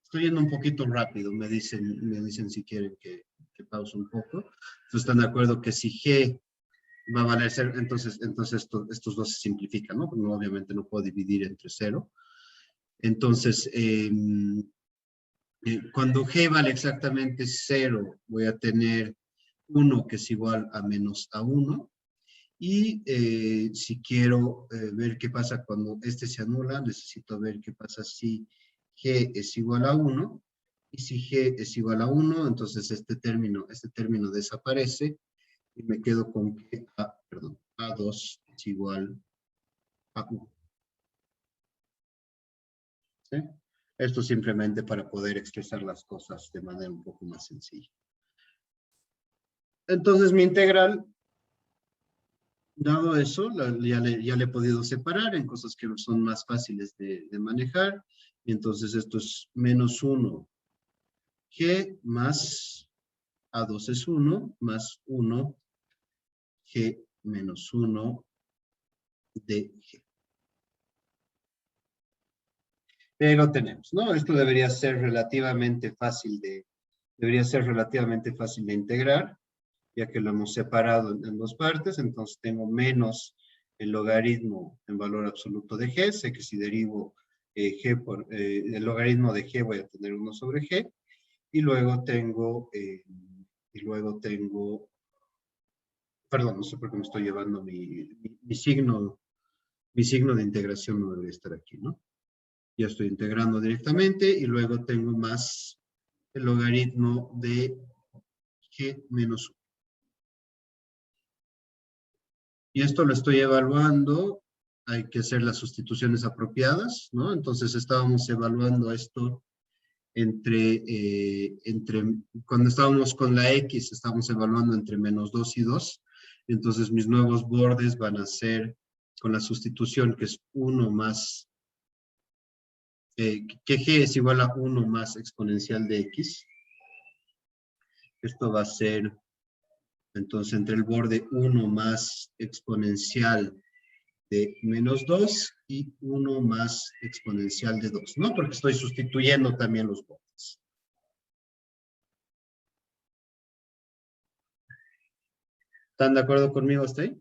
Estoy yendo un poquito rápido, me dicen si quieren que pause un poco. Entonces están de acuerdo que si G va a valer 0, entonces estos dos se simplifican, ¿no? Porque obviamente no puedo dividir entre 0. Entonces, cuando G vale exactamente 0, voy a tener 1 que es igual a menos A1. Y si quiero ver qué pasa cuando este se anula, necesito ver qué pasa si G es igual a 1. Y si G es igual a 1, entonces este término desaparece y me quedo con que A2 es igual a 1. ¿Sí? Esto simplemente para poder expresar las cosas de manera un poco más sencilla. Entonces mi integral, dado eso, ya le he podido separar en cosas que son más fáciles de manejar. Y entonces esto es menos 1 G más A2 es 1, más 1 G menos 1 DG. Ahí lo tenemos, ¿no? Esto debería ser relativamente fácil de integrar, ya que lo hemos separado en dos partes. Entonces tengo menos el logaritmo en valor absoluto de G. Sé que si derivo el logaritmo de G voy a tener 1 sobre G. Y luego tengo, perdón, no sé por qué me estoy llevando mi signo de integración, no debería estar aquí, ¿no? Ya estoy integrando directamente y luego tengo más el logaritmo de G menos 1. Y esto lo estoy evaluando, hay que hacer las sustituciones apropiadas, ¿no? Entonces estábamos evaluando esto cuando estábamos con la X, estábamos evaluando entre menos 2 y 2. Entonces mis nuevos bordes van a ser con la sustitución que es 1 más, que G es igual a 1 más exponencial de X. Esto va a ser, entonces, entre el borde 1 más exponencial de menos 2 y 1 más exponencial de 2, ¿no? Porque estoy sustituyendo también los bordes. ¿Están de acuerdo conmigo hasta ahí?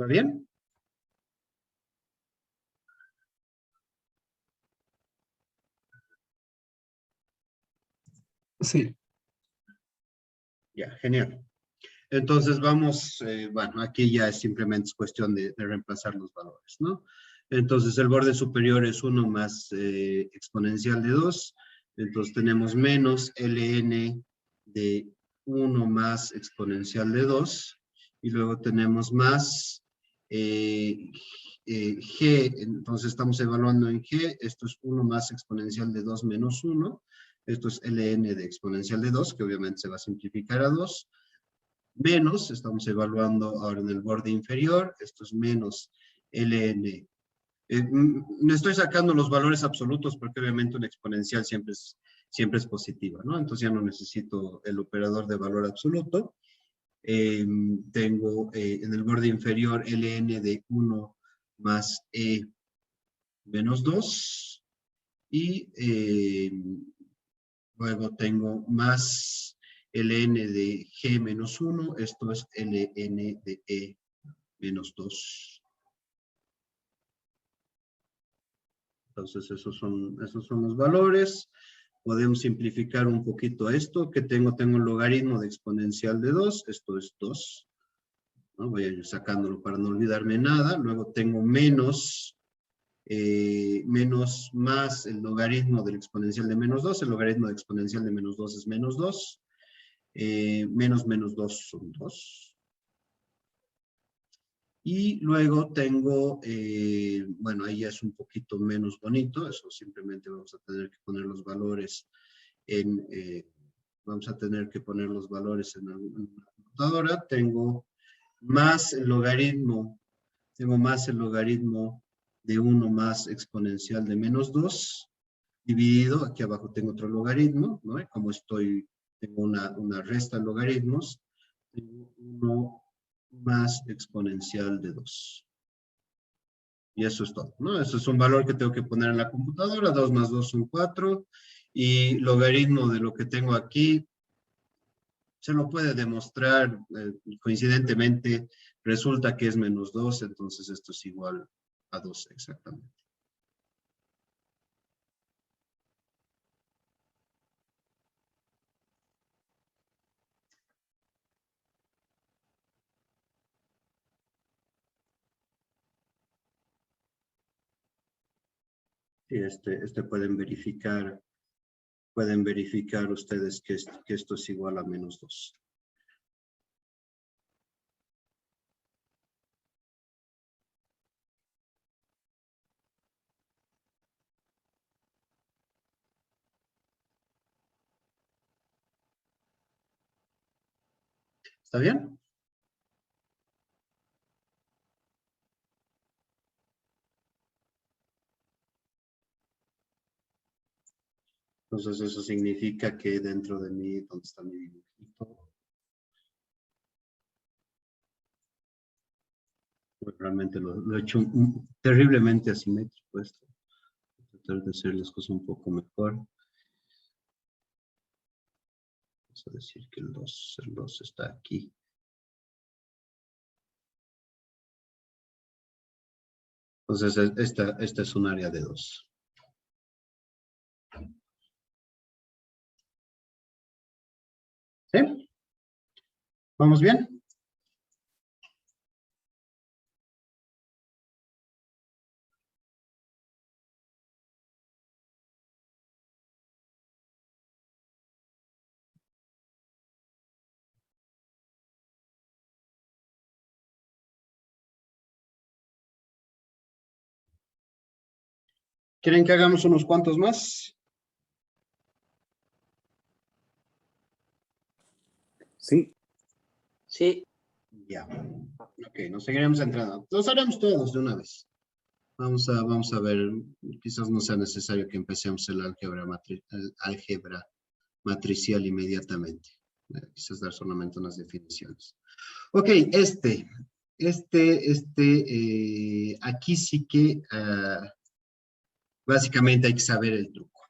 ¿Va bien? Sí. Ya, genial. Entonces vamos, bueno, aquí ya es simplemente cuestión de reemplazar los valores, ¿no? Entonces el borde superior es 1 más exponencial de 2. Entonces tenemos menos ln de 1 más exponencial de 2. Y luego tenemos más g, entonces estamos evaluando en g. Esto es 1 más exponencial de 2 menos 1. Esto es ln de exponencial de 2, que obviamente se va a simplificar a 2. Menos, estamos evaluando ahora en el borde inferior, esto es menos ln. Me estoy sacando los valores absolutos porque obviamente una exponencial siempre es positiva, ¿no? Entonces ya no necesito el operador de valor absoluto. Tengo en el borde inferior ln de 1 más e menos 2. Y luego tengo más ln de g menos 1, esto es ln de e menos 2. Entonces, esos son los valores. Podemos simplificar un poquito esto, que tengo un logaritmo de exponencial de 2, esto es 2. ¿No? Voy a ir sacándolo para no olvidarme nada. Luego tengo menos más el logaritmo del exponencial de menos 2. El logaritmo de exponencial de menos 2 es menos 2. Menos 2 son 2. Y luego tengo, bueno, ahí ya es un poquito menos bonito. Eso simplemente vamos a tener que poner los valores en, vamos a tener que poner los valores en una computadora. Tengo más el logaritmo de 1 más exponencial de menos 2, dividido, aquí abajo tengo otro logaritmo, ¿no? Como tengo una resta de logaritmos, tengo 1 más exponencial de 2. Y eso es todo, ¿no? Eso es un valor que tengo que poner en la computadora, 2 más 2 son 4, y logaritmo de lo que tengo aquí, se lo puede demostrar, coincidentemente, resulta que es menos 2, entonces esto es igual a 2 exactamente. Sí, pueden verificar ustedes que esto es igual a menos 2. ¿Está bien? Entonces eso significa que dentro de mí, ¿dónde está mi dibujito? Pues realmente lo he hecho terriblemente asimétrico esto. Voy a tratar de hacer las cosas un poco mejor. Vamos a decir que el 2 está aquí. Entonces esta es un área de 2. ¿Sí? ¿Vamos bien? ¿Quieren que hagamos unos cuantos más? Sí. Sí. Ya. Ok, nos seguiremos entrando. Los haremos todos de una vez. Vamos a ver, quizás no sea necesario que empecemos el álgebra matricial inmediatamente. Quizás dar solamente unas definiciones. Ok, aquí sí que básicamente hay que saber el truco.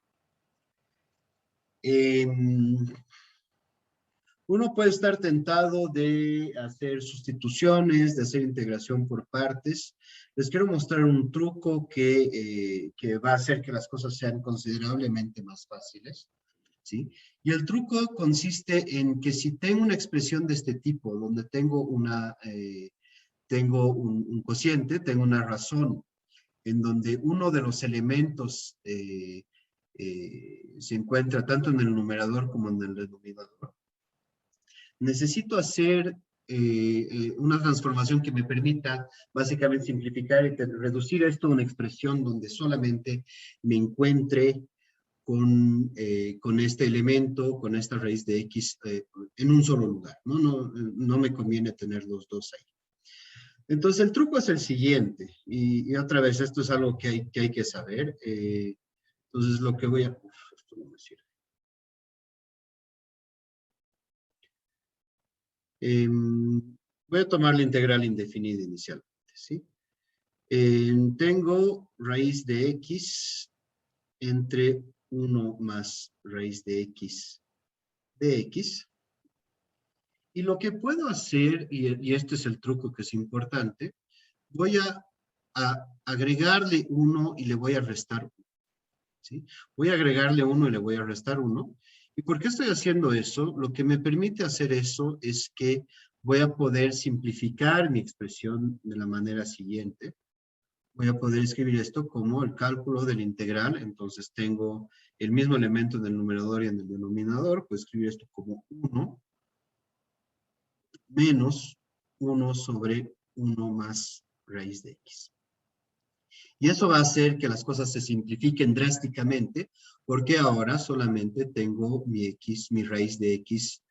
Uno puede estar tentado de hacer sustituciones, de hacer integración por partes. Les quiero mostrar un truco que va a hacer que las cosas sean considerablemente más fáciles, ¿sí? Y el truco consiste en que si tengo una expresión de este tipo, donde tengo un cociente, tengo una razón, en donde uno de los elementos se encuentra tanto en el numerador como en el denominador, necesito hacer una transformación que me permita básicamente simplificar y reducir esto a una expresión donde solamente me encuentre con este elemento, con esta raíz de x en un solo lugar. No me conviene tener los dos ahí. Entonces el truco es el siguiente, y otra vez esto es algo que hay que saber. Entonces lo que voy a... esto no me sirve. Voy a tomar la integral indefinida inicialmente, ¿sí? Tengo raíz de x entre 1 más raíz de x de x, Y lo que puedo hacer, y este es el truco que es importante, voy a agregarle 1 y le voy a restar 1. ¿Sí? Voy a agregarle 1 y le voy a restar 1. ¿Y por qué estoy haciendo eso? Lo que me permite hacer eso es que voy a poder simplificar mi expresión de la manera siguiente. Voy a poder escribir esto como el cálculo del integral. Entonces tengo el mismo elemento en el numerador y en el denominador. Puedo escribir esto como 1 menos 1 sobre 1 más raíz de x. Y eso va a hacer que las cosas se simplifiquen drásticamente, porque ahora solamente tengo mi raíz de x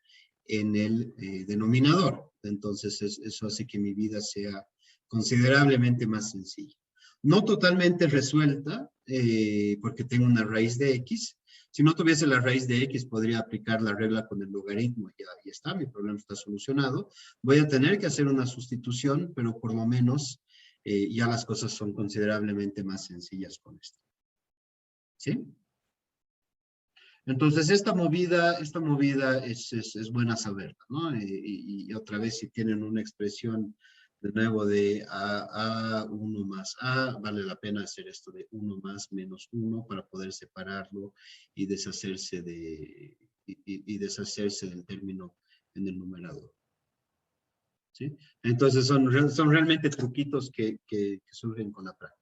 en el denominador. Entonces, eso hace que mi vida sea considerablemente más sencilla. No totalmente resuelta, porque tengo una raíz de x. Si no tuviese la raíz de x, podría aplicar la regla con el logaritmo y ya está, mi problema está solucionado. Voy a tener que hacer una sustitución, pero por lo menos ya las cosas son considerablemente más sencillas con esto. ¿Sí? Entonces, esta movida es buena saberla, ¿no? Y otra vez, si tienen una expresión de nuevo de A1 más A, vale la pena hacer esto de 1 más menos 1 para poder separarlo y deshacerse deshacerse del término en el numerador. ¿Sí? Entonces, son realmente truquitos que surgen con la práctica.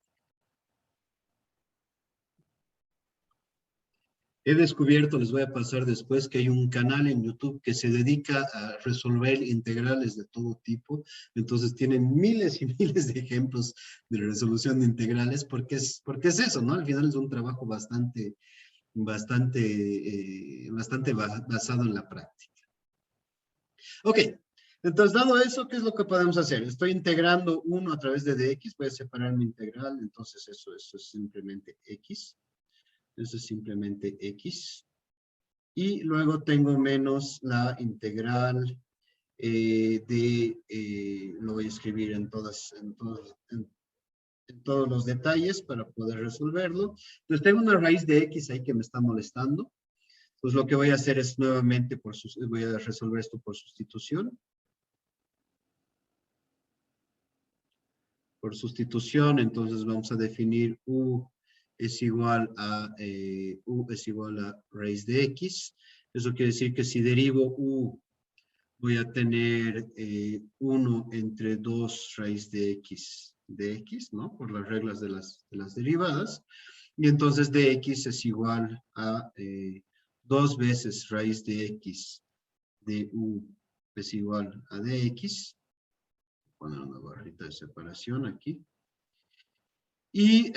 He descubierto, les voy a pasar después, que hay un canal en YouTube que se dedica a resolver integrales de todo tipo. Entonces tienen miles y miles de ejemplos de resolución de integrales, porque es eso, ¿no? Al final es un trabajo bastante basado en la práctica. Ok, entonces dado eso, ¿qué es lo que podemos hacer? Estoy integrando 1 a través de dx, voy a separar mi integral, entonces eso es simplemente x. Eso es simplemente x. Y luego tengo menos la integral lo voy a escribir en todos los detalles para poder resolverlo. Entonces tengo una raíz de x ahí que me está molestando. Entonces lo que voy a hacer es nuevamente, voy a resolver esto por sustitución. Por sustitución, entonces vamos a definir u es igual a raíz de x. Eso quiere decir que si derivo u, voy a tener 1 entre 2 raíz de x, ¿no? Por las reglas de las derivadas. Y entonces dx es igual a 2 veces raíz de x de u es igual a dx. Poner una barrita de separación aquí. ¿Y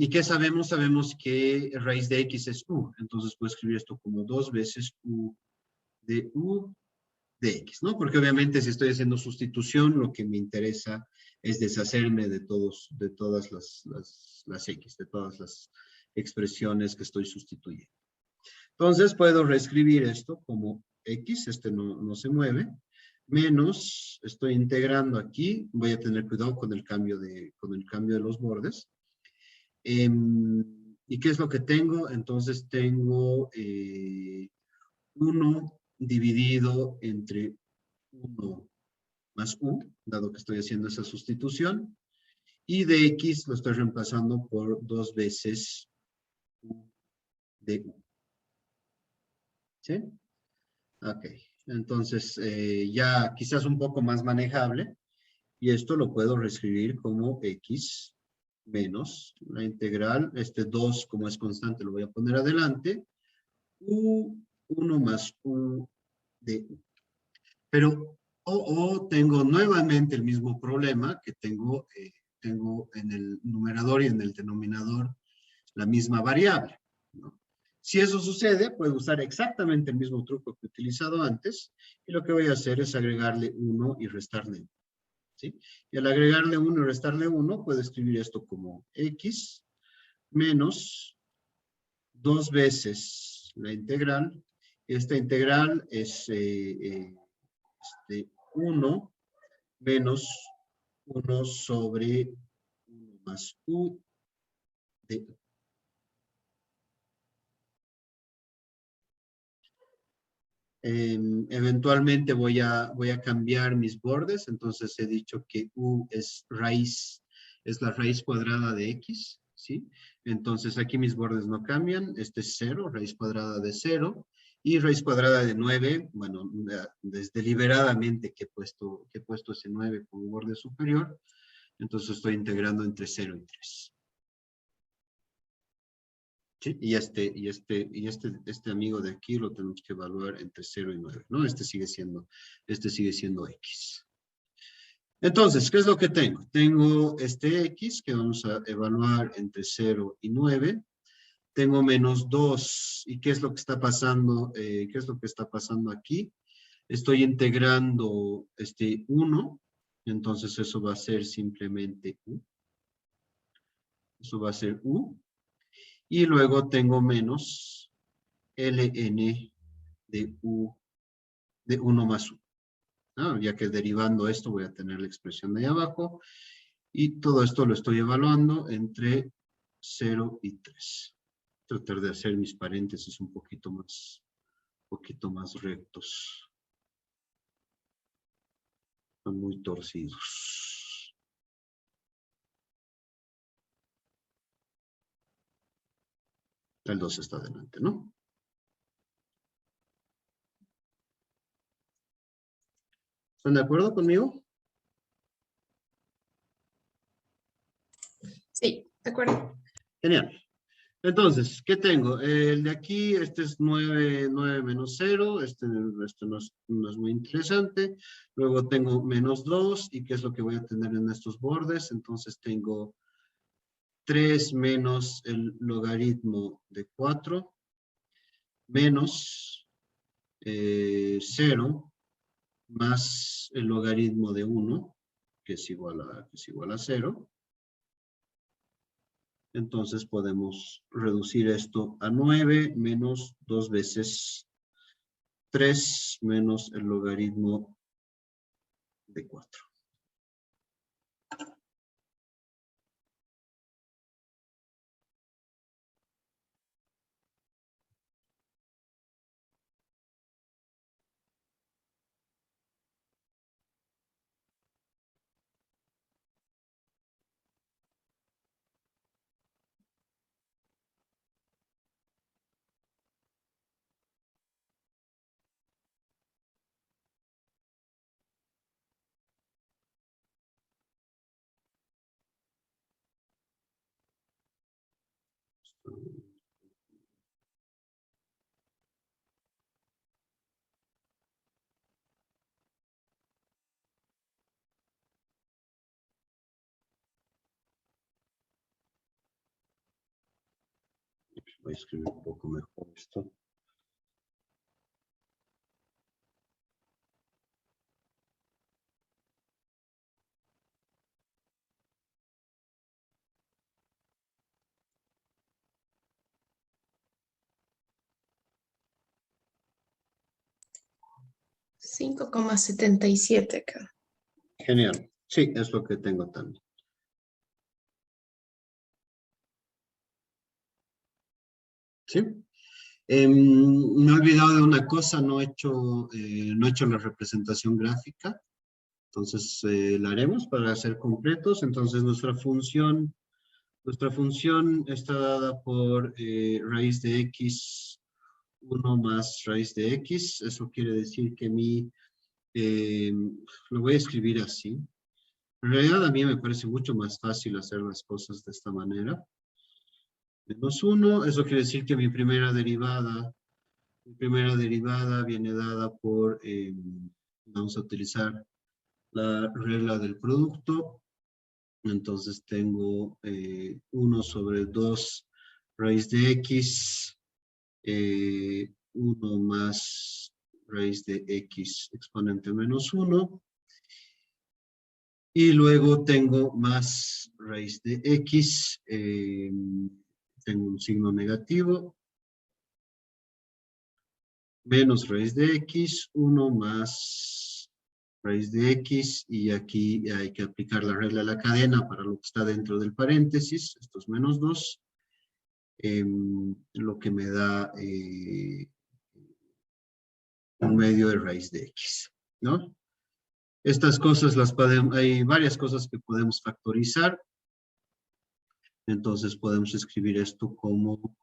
qué sabemos? Sabemos que raíz de x es u. Entonces puedo escribir esto como 2 veces u de x, ¿no? Porque obviamente si estoy haciendo sustitución, lo que me interesa es deshacerme de todas las x, de todas las expresiones que estoy sustituyendo. Entonces puedo reescribir esto como x, este no se mueve, menos, estoy integrando aquí, voy a tener cuidado con el cambio de los bordes. ¿Y qué es lo que tengo? Entonces tengo 1 dividido entre 1 más u, dado que estoy haciendo esa sustitución, y de x lo estoy reemplazando por 2 veces u de u. ¿Sí? Ok, entonces ya quizás un poco más manejable, y esto lo puedo reescribir como x menos la integral, 2 como es constante lo voy a poner adelante, u1 más u de u. Pero, tengo nuevamente el mismo problema que tengo en el numerador y en el denominador la misma variable, ¿no? Si eso sucede, puedo usar exactamente el mismo truco que he utilizado antes, y lo que voy a hacer es agregarle 1 y restarle 1, ¿sí? Y al agregarle 1 y restarle 1, puedo escribir esto como x menos 2 veces la integral. Esta integral es 1 menos 1 sobre 1 más u de u. Eventualmente voy a cambiar mis bordes, entonces he dicho que u es la raíz cuadrada de x, ¿sí? Entonces aquí mis bordes no cambian, este es 0, raíz cuadrada de 0, y raíz cuadrada de 9, bueno, deliberadamente que he puesto ese 9 como borde superior, entonces estoy integrando entre 0 y 3. ¿Sí? Y este amigo de aquí lo tenemos que evaluar entre 0 y 9, ¿no? Este sigue siendo x. Entonces, ¿qué es lo que tengo? Tengo este x que vamos a evaluar entre 0 y 9. Tengo menos 2. ¿Y qué es lo que está pasando? ¿Qué es lo que está pasando aquí? Estoy integrando este 1. Entonces, eso va a ser simplemente u. Eso va a ser u. Y luego tengo menos ln de u de 1 más 1. ¿No? Ya que derivando esto voy a tener la expresión de ahí abajo. Y todo esto lo estoy evaluando entre 0 y 3. Tratar de hacer mis paréntesis un poquito más rectos. Están muy torcidos. El 2 está adelante, ¿no? ¿Están de acuerdo conmigo? Sí, de acuerdo. Genial. Entonces, ¿qué tengo? El de aquí, este es 9 menos 0, este no es muy interesante. Luego tengo menos 2, ¿y qué es lo que voy a tener en estos bordes? Entonces tengo 3 menos el logaritmo de 4, menos 0, más el logaritmo de 1, que es igual a 0. Entonces podemos reducir esto a 9 menos 2 veces 3 menos el logaritmo de 4. Voy a escribir un poco mejor esto. $5,77 acá. Genial. Sí, es lo que tengo también. ¿Sí? Me he olvidado de una cosa, no he hecho la representación gráfica. Entonces, la haremos para ser completos. Entonces, nuestra función está dada por raíz de x 1 más raíz de x. Eso quiere decir que lo voy a escribir así. En realidad, a mí me parece mucho más fácil hacer las cosas de esta manera. Menos 1, eso quiere decir que mi primera derivada viene dada por, vamos a utilizar la regla del producto. Entonces tengo 1 sobre 2 raíz de x, 1 más raíz de x exponente menos 1. Y luego tengo más raíz de x, tengo un signo negativo, menos raíz de x, 1 más raíz de x, y aquí hay que aplicar la regla de la cadena para lo que está dentro del paréntesis, esto es menos 2, lo que me da un medio de raíz de x, ¿no? Estas cosas las podemos, hay varias cosas que podemos factorizar. Entonces podemos escribir esto como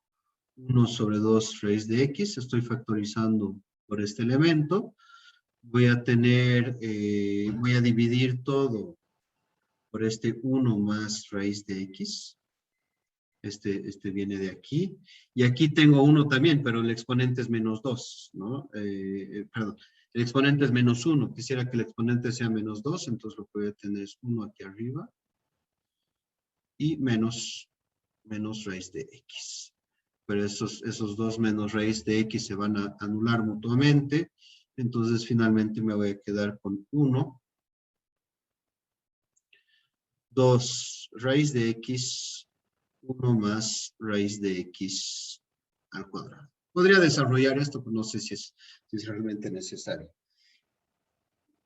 1 sobre 2 raíz de x. Estoy factorizando por este elemento. Voy a tener, voy a dividir todo por este 1 más raíz de x. Este viene de aquí. Y aquí tengo 1 también, pero el exponente es menos 2, ¿no? Perdón, el exponente es menos 1. Quisiera que el exponente sea menos 2, entonces lo que voy a tener es 1 aquí arriba y menos raíz de x. Pero esos dos menos raíz de x se van a anular mutuamente. Entonces finalmente me voy a quedar con 1, 2 raíz de x, 1 más raíz de x al cuadrado. Podría desarrollar esto, pero no sé si es realmente necesario.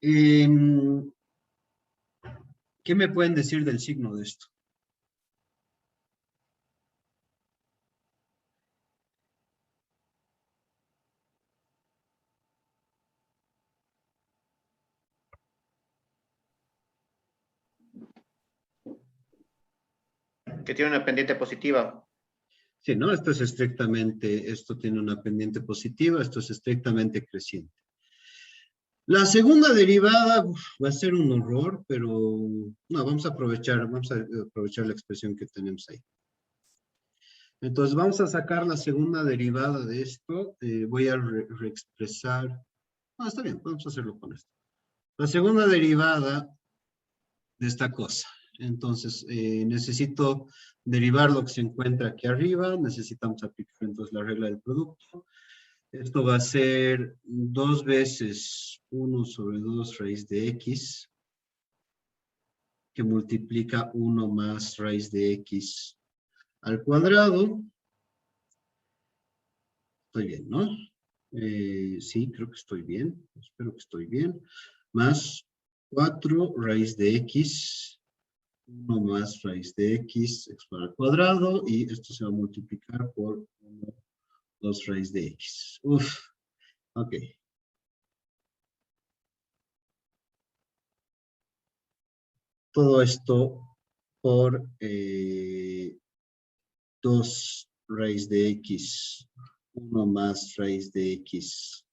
¿Qué me pueden decir del signo de esto? Que tiene una pendiente positiva. Sí, ¿no? Esto tiene una pendiente positiva, esto es estrictamente creciente. La segunda derivada va a ser un horror, pero no, vamos a aprovechar la expresión que tenemos ahí. Entonces vamos a sacar la segunda derivada de esto. Voy a reexpresar. No, está bien, podemos hacerlo con esto. La segunda derivada de esta cosa. Entonces, necesito derivar lo que se encuentra aquí arriba. Necesitamos aplicar entonces la regla del producto. Esto va a ser 2 veces 1 sobre 2 raíz de x, que multiplica 1 más raíz de x al cuadrado. Estoy bien, ¿no? Sí, creo que estoy bien. Espero que estoy bien. Más 4 raíz de x, 1 más raíz de x al cuadrado, y esto se va a multiplicar por 1, 2 raíz de x. Uf, ok. Todo esto por 2 raíz de x, 1 más raíz de x,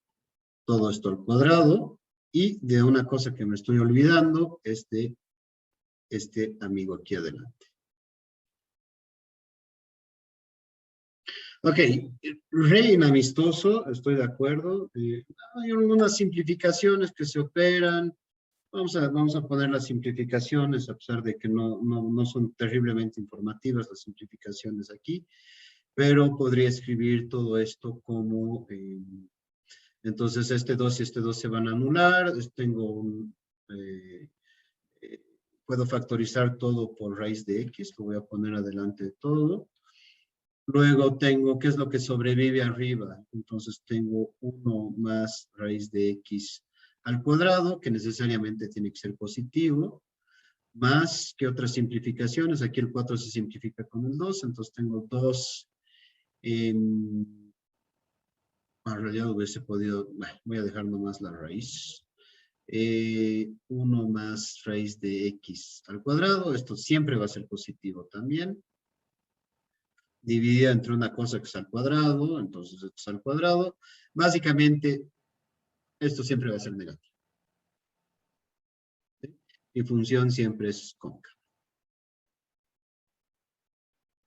todo esto al cuadrado, y de una cosa que me estoy olvidando, este amigo aquí adelante. Ok, re inamistoso, estoy de acuerdo. Hay algunas simplificaciones que se operan. Vamos a poner las simplificaciones, a pesar de que no son terriblemente informativas las simplificaciones aquí, pero podría escribir todo esto como, entonces este 2 y este 2 se van a anular, eh, puedo factorizar todo por raíz de x, lo voy a poner adelante de todo. Luego tengo, ¿qué es lo que sobrevive arriba? Entonces tengo 1 más raíz de x al cuadrado, que necesariamente tiene que ser positivo, más que otras simplificaciones. Aquí el 4 se simplifica con el 2, entonces tengo 2 en realidad hubiese podido, bueno, voy a dejar nomás la raíz. 1 más raíz de x al cuadrado, esto siempre va a ser positivo también. Dividida entre una cosa que es al cuadrado, entonces esto es al cuadrado. Básicamente, esto siempre va a ser negativo. ¿Sí? Mi función siempre es cóncava.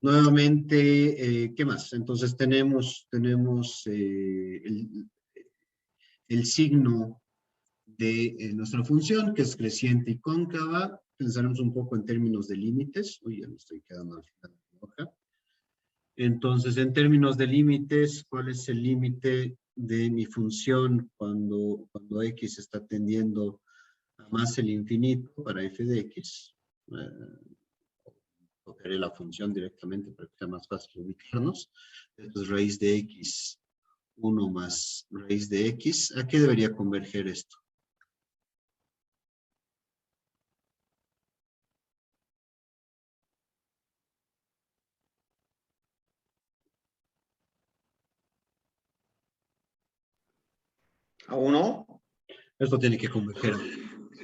Nuevamente, ¿qué más? Entonces tenemos el signo de nuestra función, que es creciente y cóncava. Pensaremos un poco en términos de límites. Uy, ya me estoy quedando al final de la hoja. Entonces, en términos de límites, ¿cuál es el límite de mi función cuando x está tendiendo a más el infinito para f de x? Cogeré la función directamente para que sea más fácil ubicarnos. Entonces, raíz de x, 1 más raíz de x. ¿A qué debería converger esto? ¿A 1? Esto tiene que converger a 1,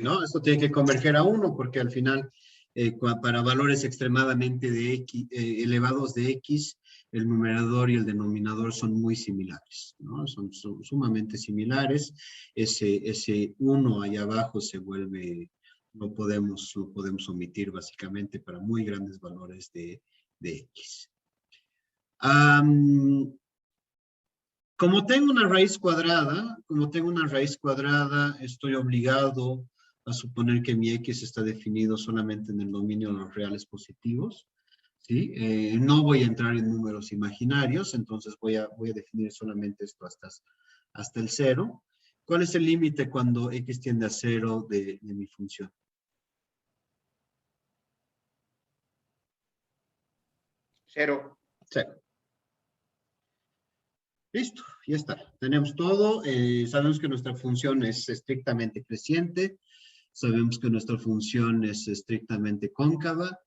¿no? Esto tiene que converger a 1 porque al final, para valores extremadamente elevados de X, el numerador y el denominador son muy similares, ¿no? Son sumamente similares. Ese 1 allá abajo se vuelve, lo podemos omitir básicamente para muy grandes valores de X. Como tengo una raíz cuadrada, estoy obligado a suponer que mi X está definido solamente en el dominio de los reales positivos, ¿sí? No voy a entrar en números imaginarios, entonces voy a definir solamente esto hasta el 0. ¿Cuál es el límite cuando X tiende a 0 de mi función? 0. 0. Listo, ya está. Tenemos todo. Sabemos que nuestra función es estrictamente creciente. Sabemos que nuestra función es estrictamente cóncava.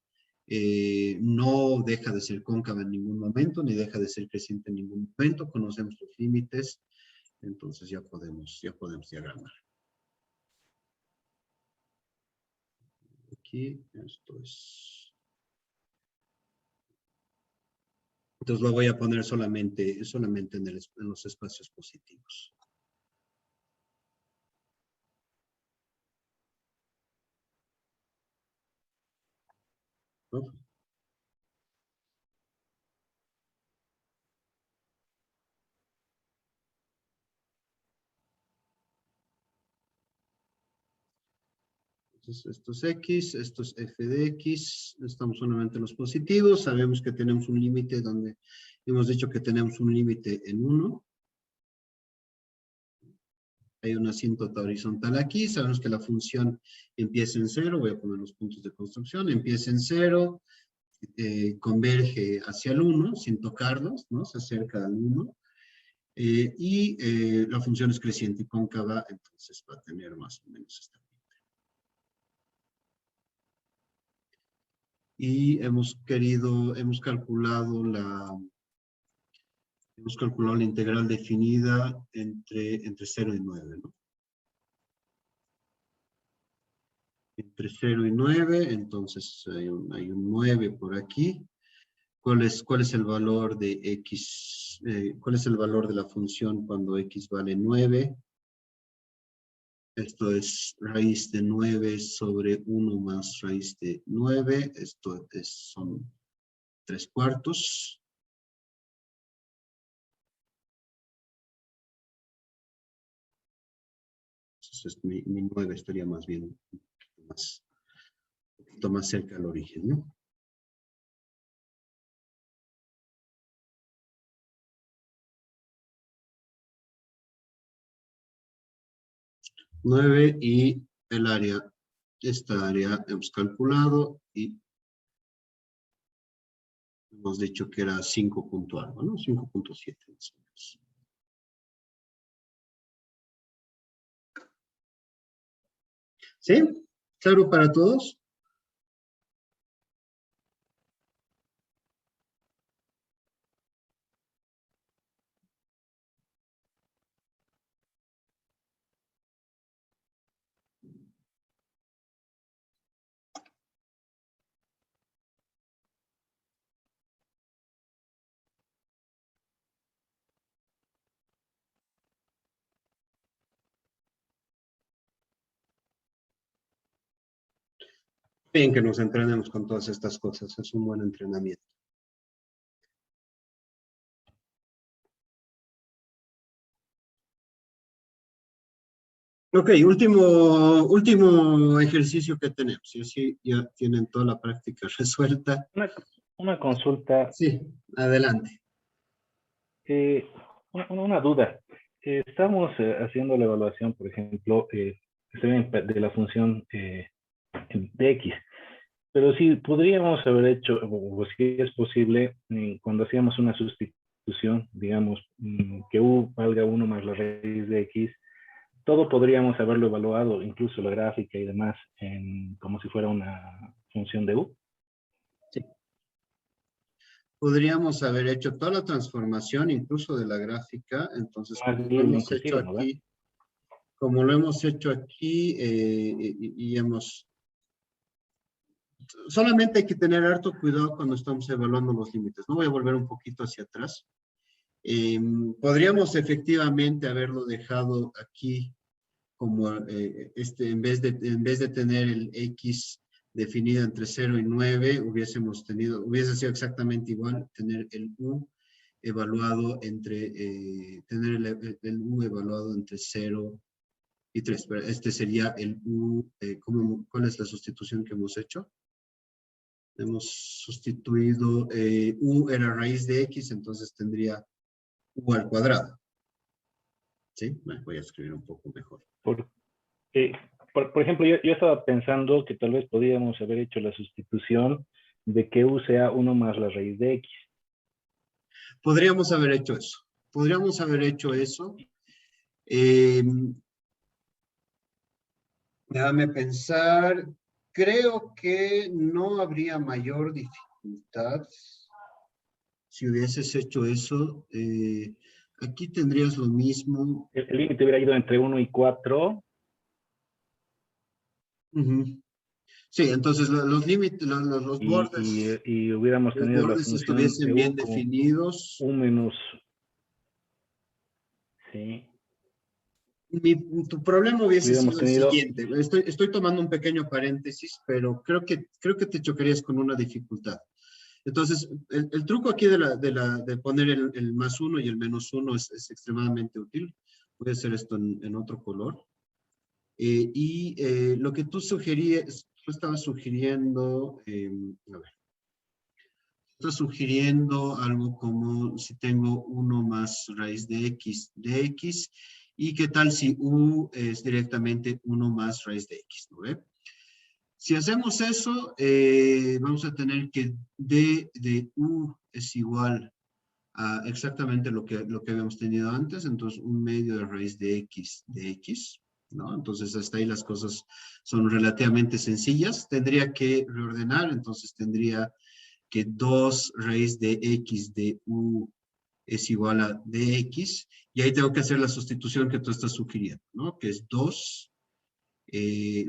No deja de ser cóncava en ningún momento, ni deja de ser creciente en ningún momento. Conocemos los límites. Entonces ya podemos diagramar. Aquí, esto es... Entonces lo voy a poner solamente en los espacios positivos. ¿No? Entonces, esto es X, esto es f de X, estamos solamente en los positivos, sabemos que tenemos un límite donde hemos dicho que tenemos un límite en 1. Hay una asíntota horizontal aquí, sabemos que la función empieza en 0, voy a poner los puntos de construcción, empieza en 0, converge hacia el 1 sin tocarlos, ¿no? Se acerca al 1. La función es creciente y cóncava, entonces va a tener más o menos esta. Y hemos calculado la integral definida entre 0 y 9, ¿no? Entre 0 y 9, entonces hay un 9 por aquí. ¿Cuál es el valor de X? ¿Cuál es el valor de la función cuando X vale 9? Esto es raíz de 9 sobre 1 más raíz de 9. Esto son 3/4. Entonces mi 9 estaría más bien un poquito más cerca al origen, ¿no? Y el área, esta área hemos calculado y hemos dicho que era 5 punto algo, ¿no? 5.7 más o menos. ¿Sí? ¿Claro para todos? Bien que nos entrenemos con todas estas cosas, es un buen entrenamiento. Ok, último ejercicio que tenemos. Y así ya tienen toda la práctica resuelta. Una consulta, Sí, adelante. una duda. Estamos haciendo la evaluación, por ejemplo, de la función de X. Pero sí, podríamos haber hecho, o si es posible, cuando hacíamos una sustitución, digamos, que U valga 1 más la raíz de X, todo podríamos haberlo evaluado, incluso la gráfica y demás, como si fuera una función de U. Sí. Podríamos haber hecho toda la transformación, incluso de la gráfica, entonces Más como bien hemos hecho inclusive, ¿no? aquí, como lo hemos hecho aquí y hemos... Solamente hay que tener harto cuidado cuando estamos evaluando los límites. No voy a volver un poquito hacia atrás. Podríamos efectivamente haberlo dejado aquí como en vez de tener el X definido entre 0 y 9, hubiese sido exactamente igual tener el U evaluado entre, el U evaluado entre 0 y 3. Pero este sería el U, ¿cuál es la sustitución que hemos hecho? Hemos sustituido, U era raíz de X, entonces tendría U al cuadrado. ¿Sí? Bueno, voy a escribir un poco mejor. Por ejemplo, yo estaba pensando que tal vez podríamos haber hecho la sustitución de que U sea 1 más la raíz de X. Podríamos haber hecho eso. Podríamos haber hecho eso. Déjame pensar. Creo que no habría mayor dificultad si hubieses hecho eso. Aquí tendrías lo mismo. El límite hubiera ido entre 1 y 4. Sí, entonces los límites, los bordes. Y hubiéramos tenido la función estuviesen de bien U como definidos. U menos... Sí. Tu problema hubiese sido el tenido... siguiente. Estoy tomando un pequeño paréntesis, pero creo que te chocarías con una dificultad. Entonces, el truco aquí de poner el más 1 y el menos 1 es extremadamente útil. Voy a hacer esto en otro color. Lo que tú estabas sugiriendo, a ver. Estás sugiriendo algo como si tengo 1 más raíz de X, y qué tal si U es directamente 1 más raíz de X, ¿no ve? Si hacemos eso, vamos a tener que D de U es igual a exactamente lo que habíamos tenido antes, entonces 1/2 de raíz de X, ¿no? Entonces hasta ahí las cosas son relativamente sencillas. Tendría que reordenar, entonces tendría que 2 raíz de X de U es igual a dx, y ahí tengo que hacer la sustitución que tú estás sugiriendo, ¿no? Que es 2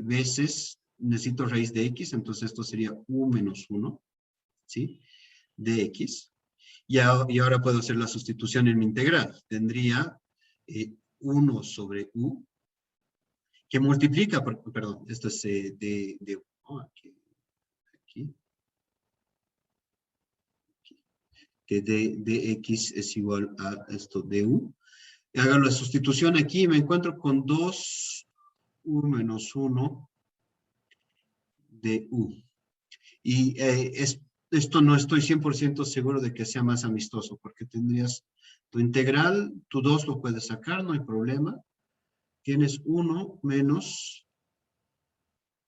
veces, necesito raíz de X, entonces esto sería U menos 1, ¿sí? Dx. Y ahora puedo hacer la sustitución en mi integral. Tendría 1 sobre U, que multiplica, perdón, esto es de U, aquí, que dx es igual a esto de U. Hago la sustitución aquí y me encuentro con 2U menos 1 de U. Y esto no estoy 100% seguro de que sea más amistoso, porque tendrías tu integral, tu 2 lo puedes sacar, no hay problema. Tienes 1 menos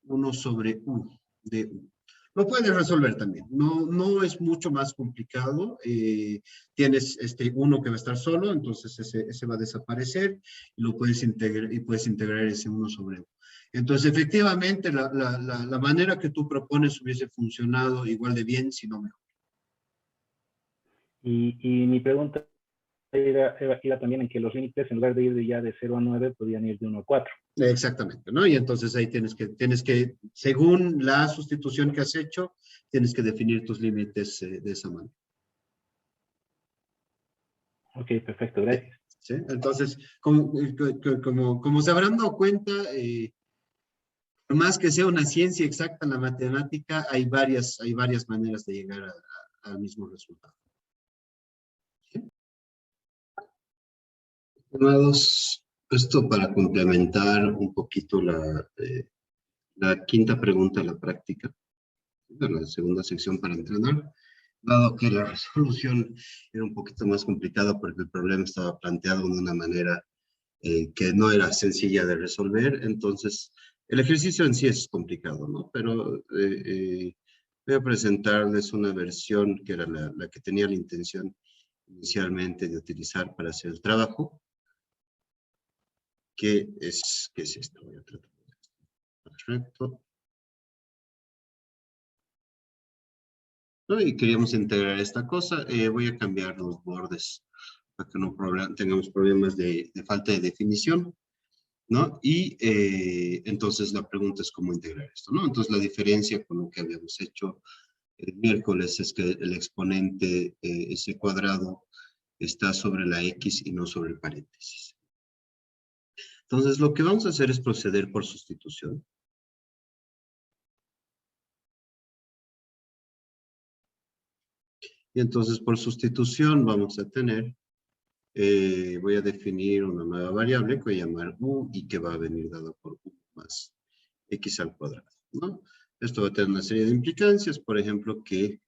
1 sobre U de U. Lo puedes resolver también, no es mucho más complicado. Tienes uno que va a estar solo, entonces ese va a desaparecer y lo puedes integrar ese 1 sobre U. Entonces, efectivamente, la manera que tú propones hubiese funcionado igual de bien, si no mejor. Y mi pregunta era también en que los límites, en lugar de ir ya de 0 a 9, podían ir de 1 a 4. Exactamente, ¿no? Y entonces ahí tienes que, según la sustitución que has hecho, tienes que definir tus límites de esa manera. Ok, perfecto, gracias. ¿Sí? Entonces, como se habrán dado cuenta, por más que sea una ciencia exacta en la matemática, hay varias maneras de llegar al mismo resultado. ¿Sí? Estimados, esto para complementar un poquito la quinta pregunta de la práctica, de la segunda sección para entrenar, dado que la resolución era un poquito más complicada porque el problema estaba planteado de una manera que no era sencilla de resolver, entonces el ejercicio en sí es complicado, ¿no? Pero voy a presentarles una versión que era la que tenía la intención inicialmente de utilizar para hacer el trabajo, que es esto. Voy a tratar de esto. Perfecto. ¿No? Y queríamos integrar esta cosa. Voy a cambiar los bordes para que no tengamos problemas de falta de definición. ¿no? Y entonces la pregunta es cómo integrar esto, ¿no? Entonces la diferencia con lo que habíamos hecho el miércoles es que el exponente, ese cuadrado, está sobre la X y no sobre el paréntesis. Entonces lo que vamos a hacer es proceder por sustitución. Y entonces por sustitución vamos a tener, voy a definir una nueva variable que voy a llamar u y que va a venir dada por u más x al cuadrado, ¿no? Esto va a tener una serie de implicancias, por ejemplo, que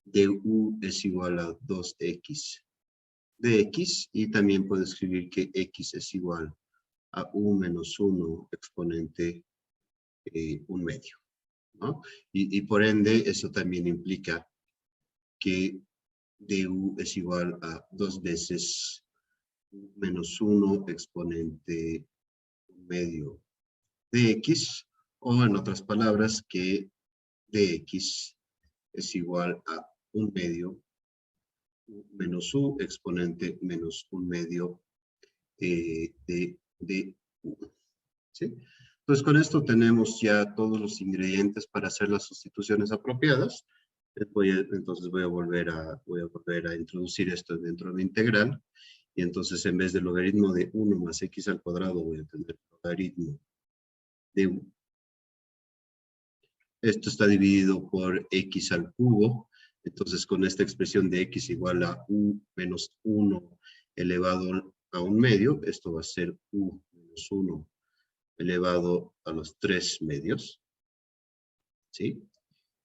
du es igual a 2x de x, y también puedo escribir que x es igual a u menos 1 exponente 1/2, ¿no? Y por ende, eso también implica que du es igual a 2 veces u menos 1 exponente 1/2 de x, o en otras palabras, que dx es igual a 1/2 menos u exponente menos 1/2 de u. ¿Sí? Entonces, con esto tenemos ya todos los ingredientes para hacer las sustituciones apropiadas. Entonces voy a volver a introducir esto dentro de mi integral. Y entonces, en vez del logaritmo de 1 más x al cuadrado, voy a tener logaritmo de u. Esto está dividido por x al cubo. Entonces, con esta expresión de x igual a u menos 1 elevado a 1/2, esto va a ser u menos 1 elevado a los 3/2. ¿Sí?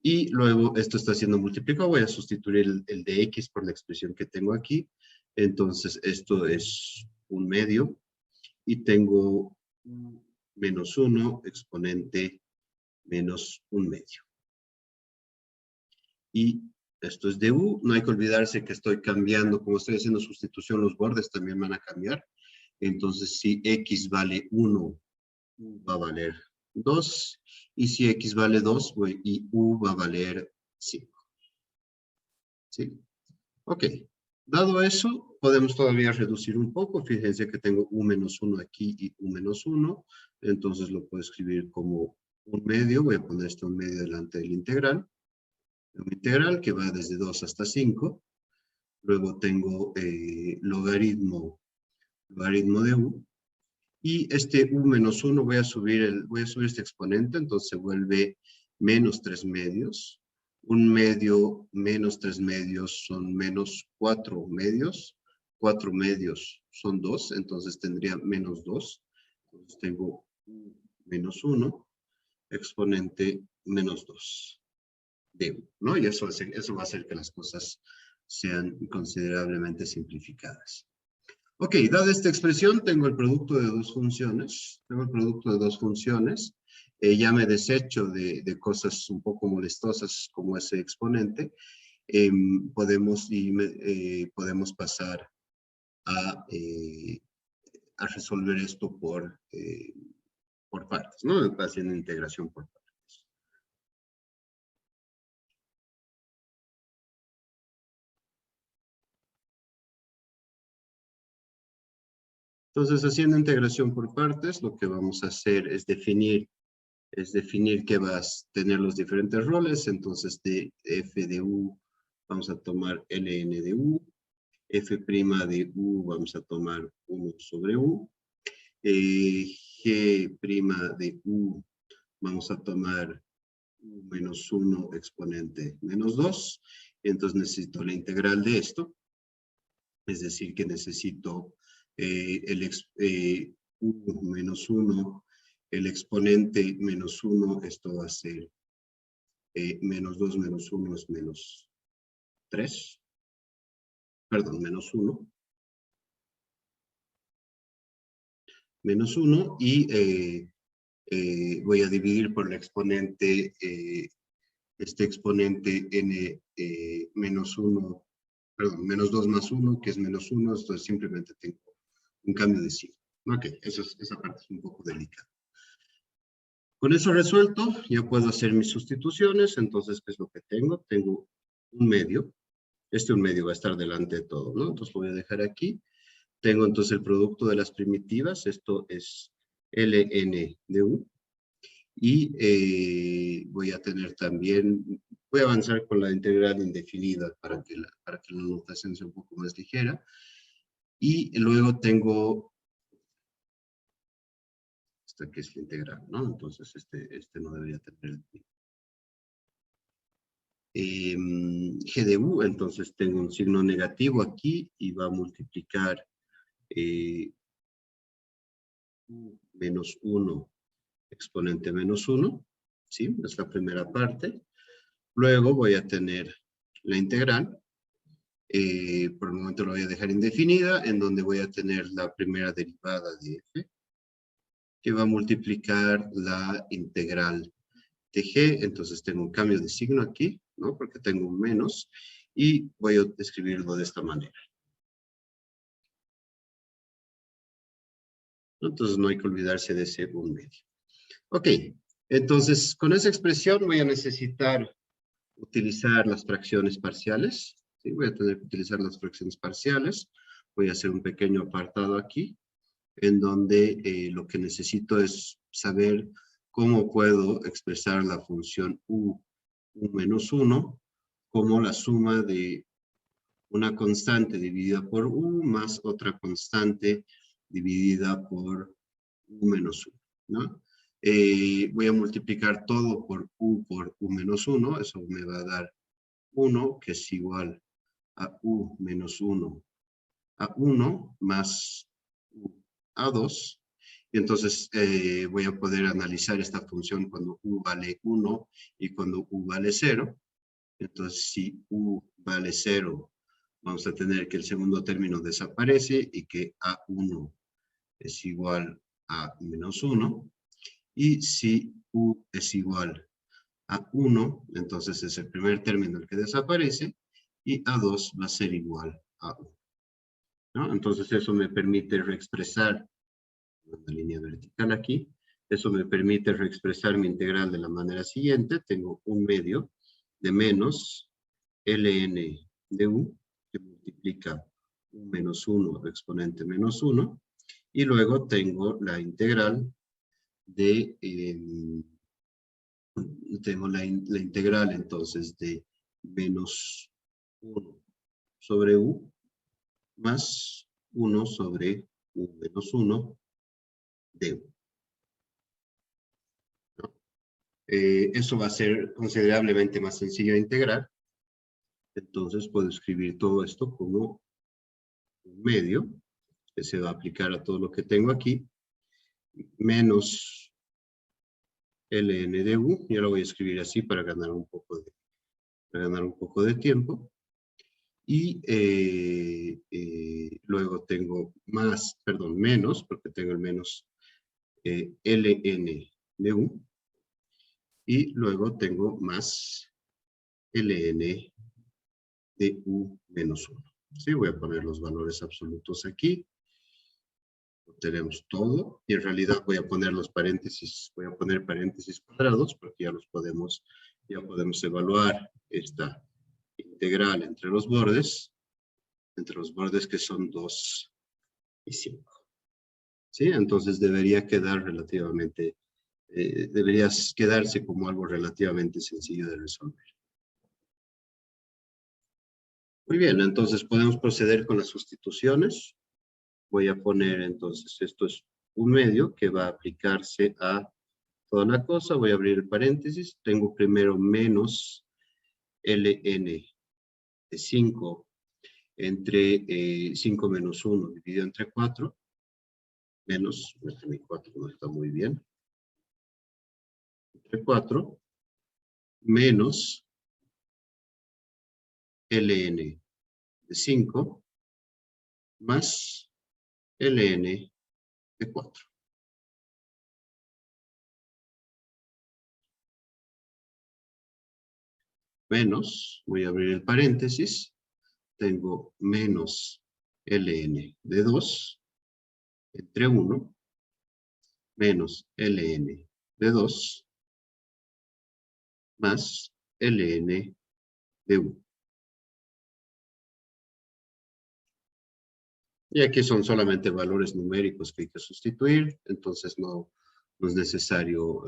Y luego esto está siendo multiplicado. Voy a sustituir el de x por la expresión que tengo aquí. Entonces, esto es 1/2. Y tengo menos 1 exponente menos 1/2. Y esto es de u. No hay que olvidarse que estoy cambiando, como estoy haciendo sustitución, los bordes también van a cambiar. Entonces, si x vale 1, u va a valer 2. Y si x vale 2, y u va a valer 5. ¿Sí? Ok. Dado eso, podemos todavía reducir un poco. Fíjense que tengo u menos 1 aquí y u menos 1. Entonces lo puedo escribir como 1/2. Voy a poner esto 1/2 delante del integral. Un integral que va desde 2 hasta 5. Luego tengo logaritmo de u. Y este u menos 1 voy a subir este exponente, entonces se vuelve menos 3/2. 1/2 menos 3/2 son menos 4/2. 4/2 son 2, entonces tendría menos 2. Entonces tengo u menos 1 exponente menos 2 de u, ¿no? Y eso va a hacer que las cosas sean considerablemente simplificadas. Ok, dada esta expresión, tengo el producto de dos funciones. Ya me desecho de cosas un poco molestosas como ese exponente. Podemos pasar a resolver esto por partes, ¿no? Haciendo integración por partes. Entonces, haciendo integración por partes, lo que vamos a hacer es definir que vas a tener los diferentes roles. Entonces, de f de u vamos a tomar ln de u. F' de u vamos a tomar 1 sobre u. G' de u vamos a tomar u menos 1 exponente menos 2. Entonces necesito la integral de esto. Es decir, que necesito u menos 1, el exponente menos 1, esto va a ser menos 2 menos 1 es menos 3. Perdón, menos 1. Menos 1 y voy a dividir por el exponente, este exponente n menos 1, perdón, menos 2 más 1, que es menos 1, entonces simplemente tengo un cambio de signo. Ok, esa parte es un poco delicada. Con eso resuelto, ya puedo hacer mis sustituciones. Entonces, ¿qué es lo que tengo? Tengo 1/2. Este 1/2 va a estar delante de todo, ¿no? Entonces lo voy a dejar aquí. Tengo entonces el producto de las primitivas. Esto es ln de u. Y voy a tener también, voy a avanzar con la integral indefinida para que la notación sea un poco más ligera. Y luego tengo esta que es la integral, ¿no? Entonces este no debería tener g de u, entonces tengo un signo negativo aquí y va a multiplicar u menos 1 exponente menos 1, ¿sí? Es la primera parte. Luego voy a tener la integral, por el momento lo voy a dejar indefinida, en donde voy a tener la primera derivada de f, que va a multiplicar la integral de g, entonces tengo un cambio de signo aquí, ¿no? Porque tengo un menos, y voy a escribirlo de esta manera. Entonces no hay que olvidarse de ese 1/2. Ok, entonces con esa expresión voy a necesitar utilizar las fracciones parciales. ¿Sí? Voy a tener que utilizar las fracciones parciales. Voy a hacer un pequeño apartado aquí, en donde lo que necesito es saber cómo puedo expresar la función u menos 1 como la suma de una constante dividida por u más otra constante dividida por u menos 1, ¿no? Voy a multiplicar todo por u menos 1, eso me va a dar 1, que es igual a u menos 1 a 1 más u a 2. Y entonces voy a poder analizar esta función cuando u vale 1 y cuando u vale 0. Entonces, si u vale 0, vamos a tener que el segundo término desaparece y que a1 es igual a menos 1. Y si u es igual a 1, entonces es el primer término el que desaparece, y a2 va a ser igual a 1. ¿No? Entonces eso me permite reexpresar una línea vertical aquí. Eso me permite reexpresar mi integral de la manera siguiente. Tengo un medio de menos ln de u, que multiplica u menos 1 exponente menos 1. Y luego tengo la integral de... tengo la integral entonces de menos 1 sobre u más 1 sobre u menos 1 de u. ¿No? Eso va a ser considerablemente más sencillo de integrar. Entonces puedo escribir todo esto como un medio que se va a aplicar a todo lo que tengo aquí, menos ln de u. Yo lo voy a escribir así para ganar un poco de tiempo. Y luego tengo menos, porque tengo el menos ln de u. Y luego tengo más ln de u menos 1. ¿Sí? Voy a poner los valores absolutos aquí. Tenemos todo. Y en realidad voy a poner los paréntesis, voy a poner paréntesis cuadrados, porque ya podemos evaluar esta integral entre los bordes que son 2 y 5. ¿Sí? Entonces debería quedar relativamente, debería quedarse como algo relativamente sencillo de resolver. Muy bien, entonces podemos proceder con las sustituciones. Voy a poner entonces, esto es un medio que va a aplicarse a toda la cosa. Voy a abrir el paréntesis. Tengo primero menos ln de 5 entre 5 menos 1 dividido entre 4. Menos, mi 4 no está muy bien. Entre 4 menos ln de 5 más ln de 4. Menos, voy a abrir el paréntesis, tengo menos ln de 2 entre 1 menos ln de 2 más ln de 1. Y aquí son solamente valores numéricos que hay que sustituir, entonces no es necesario,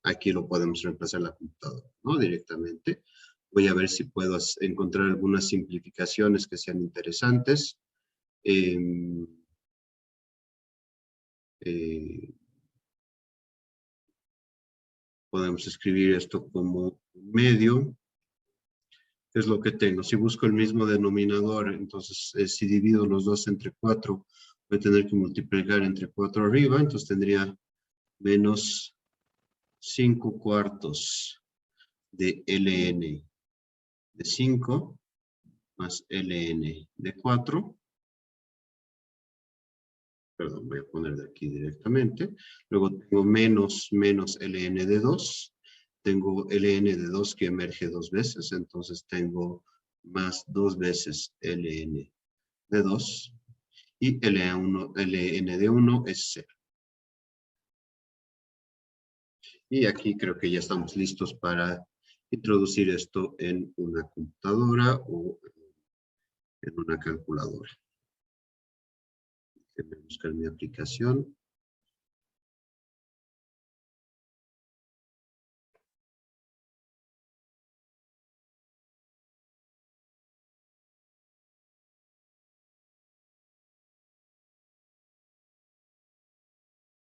aquí lo podemos reemplazar en la computadora, ¿no? Directamente. Voy a ver si puedo encontrar algunas simplificaciones que sean interesantes. Podemos escribir esto como medio. ¿Qué es lo que tengo? Si busco el mismo denominador, entonces si divido los dos entre 4, voy a tener que multiplicar entre 4 arriba, entonces tendría menos 5 cuartos de ln de 5 más ln de 4. Perdón, voy a poner de aquí directamente. Luego tengo menos ln de 2. Tengo ln de 2 que emerge 2 veces, entonces tengo más 2 veces ln de 2. Y ln de 1 es 0. Y aquí creo que ya estamos listos para introducir esto en una computadora o en una calculadora. Déjenme buscar mi aplicación.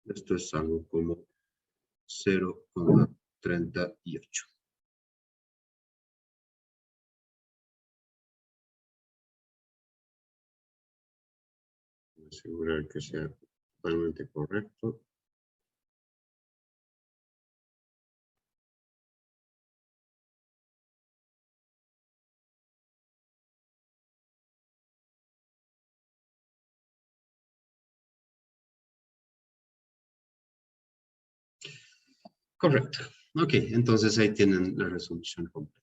Esto es algo como 0,38. Voy a asegurar que sea totalmente correcto. Correcto. Ok, entonces ahí tienen la resolución completa.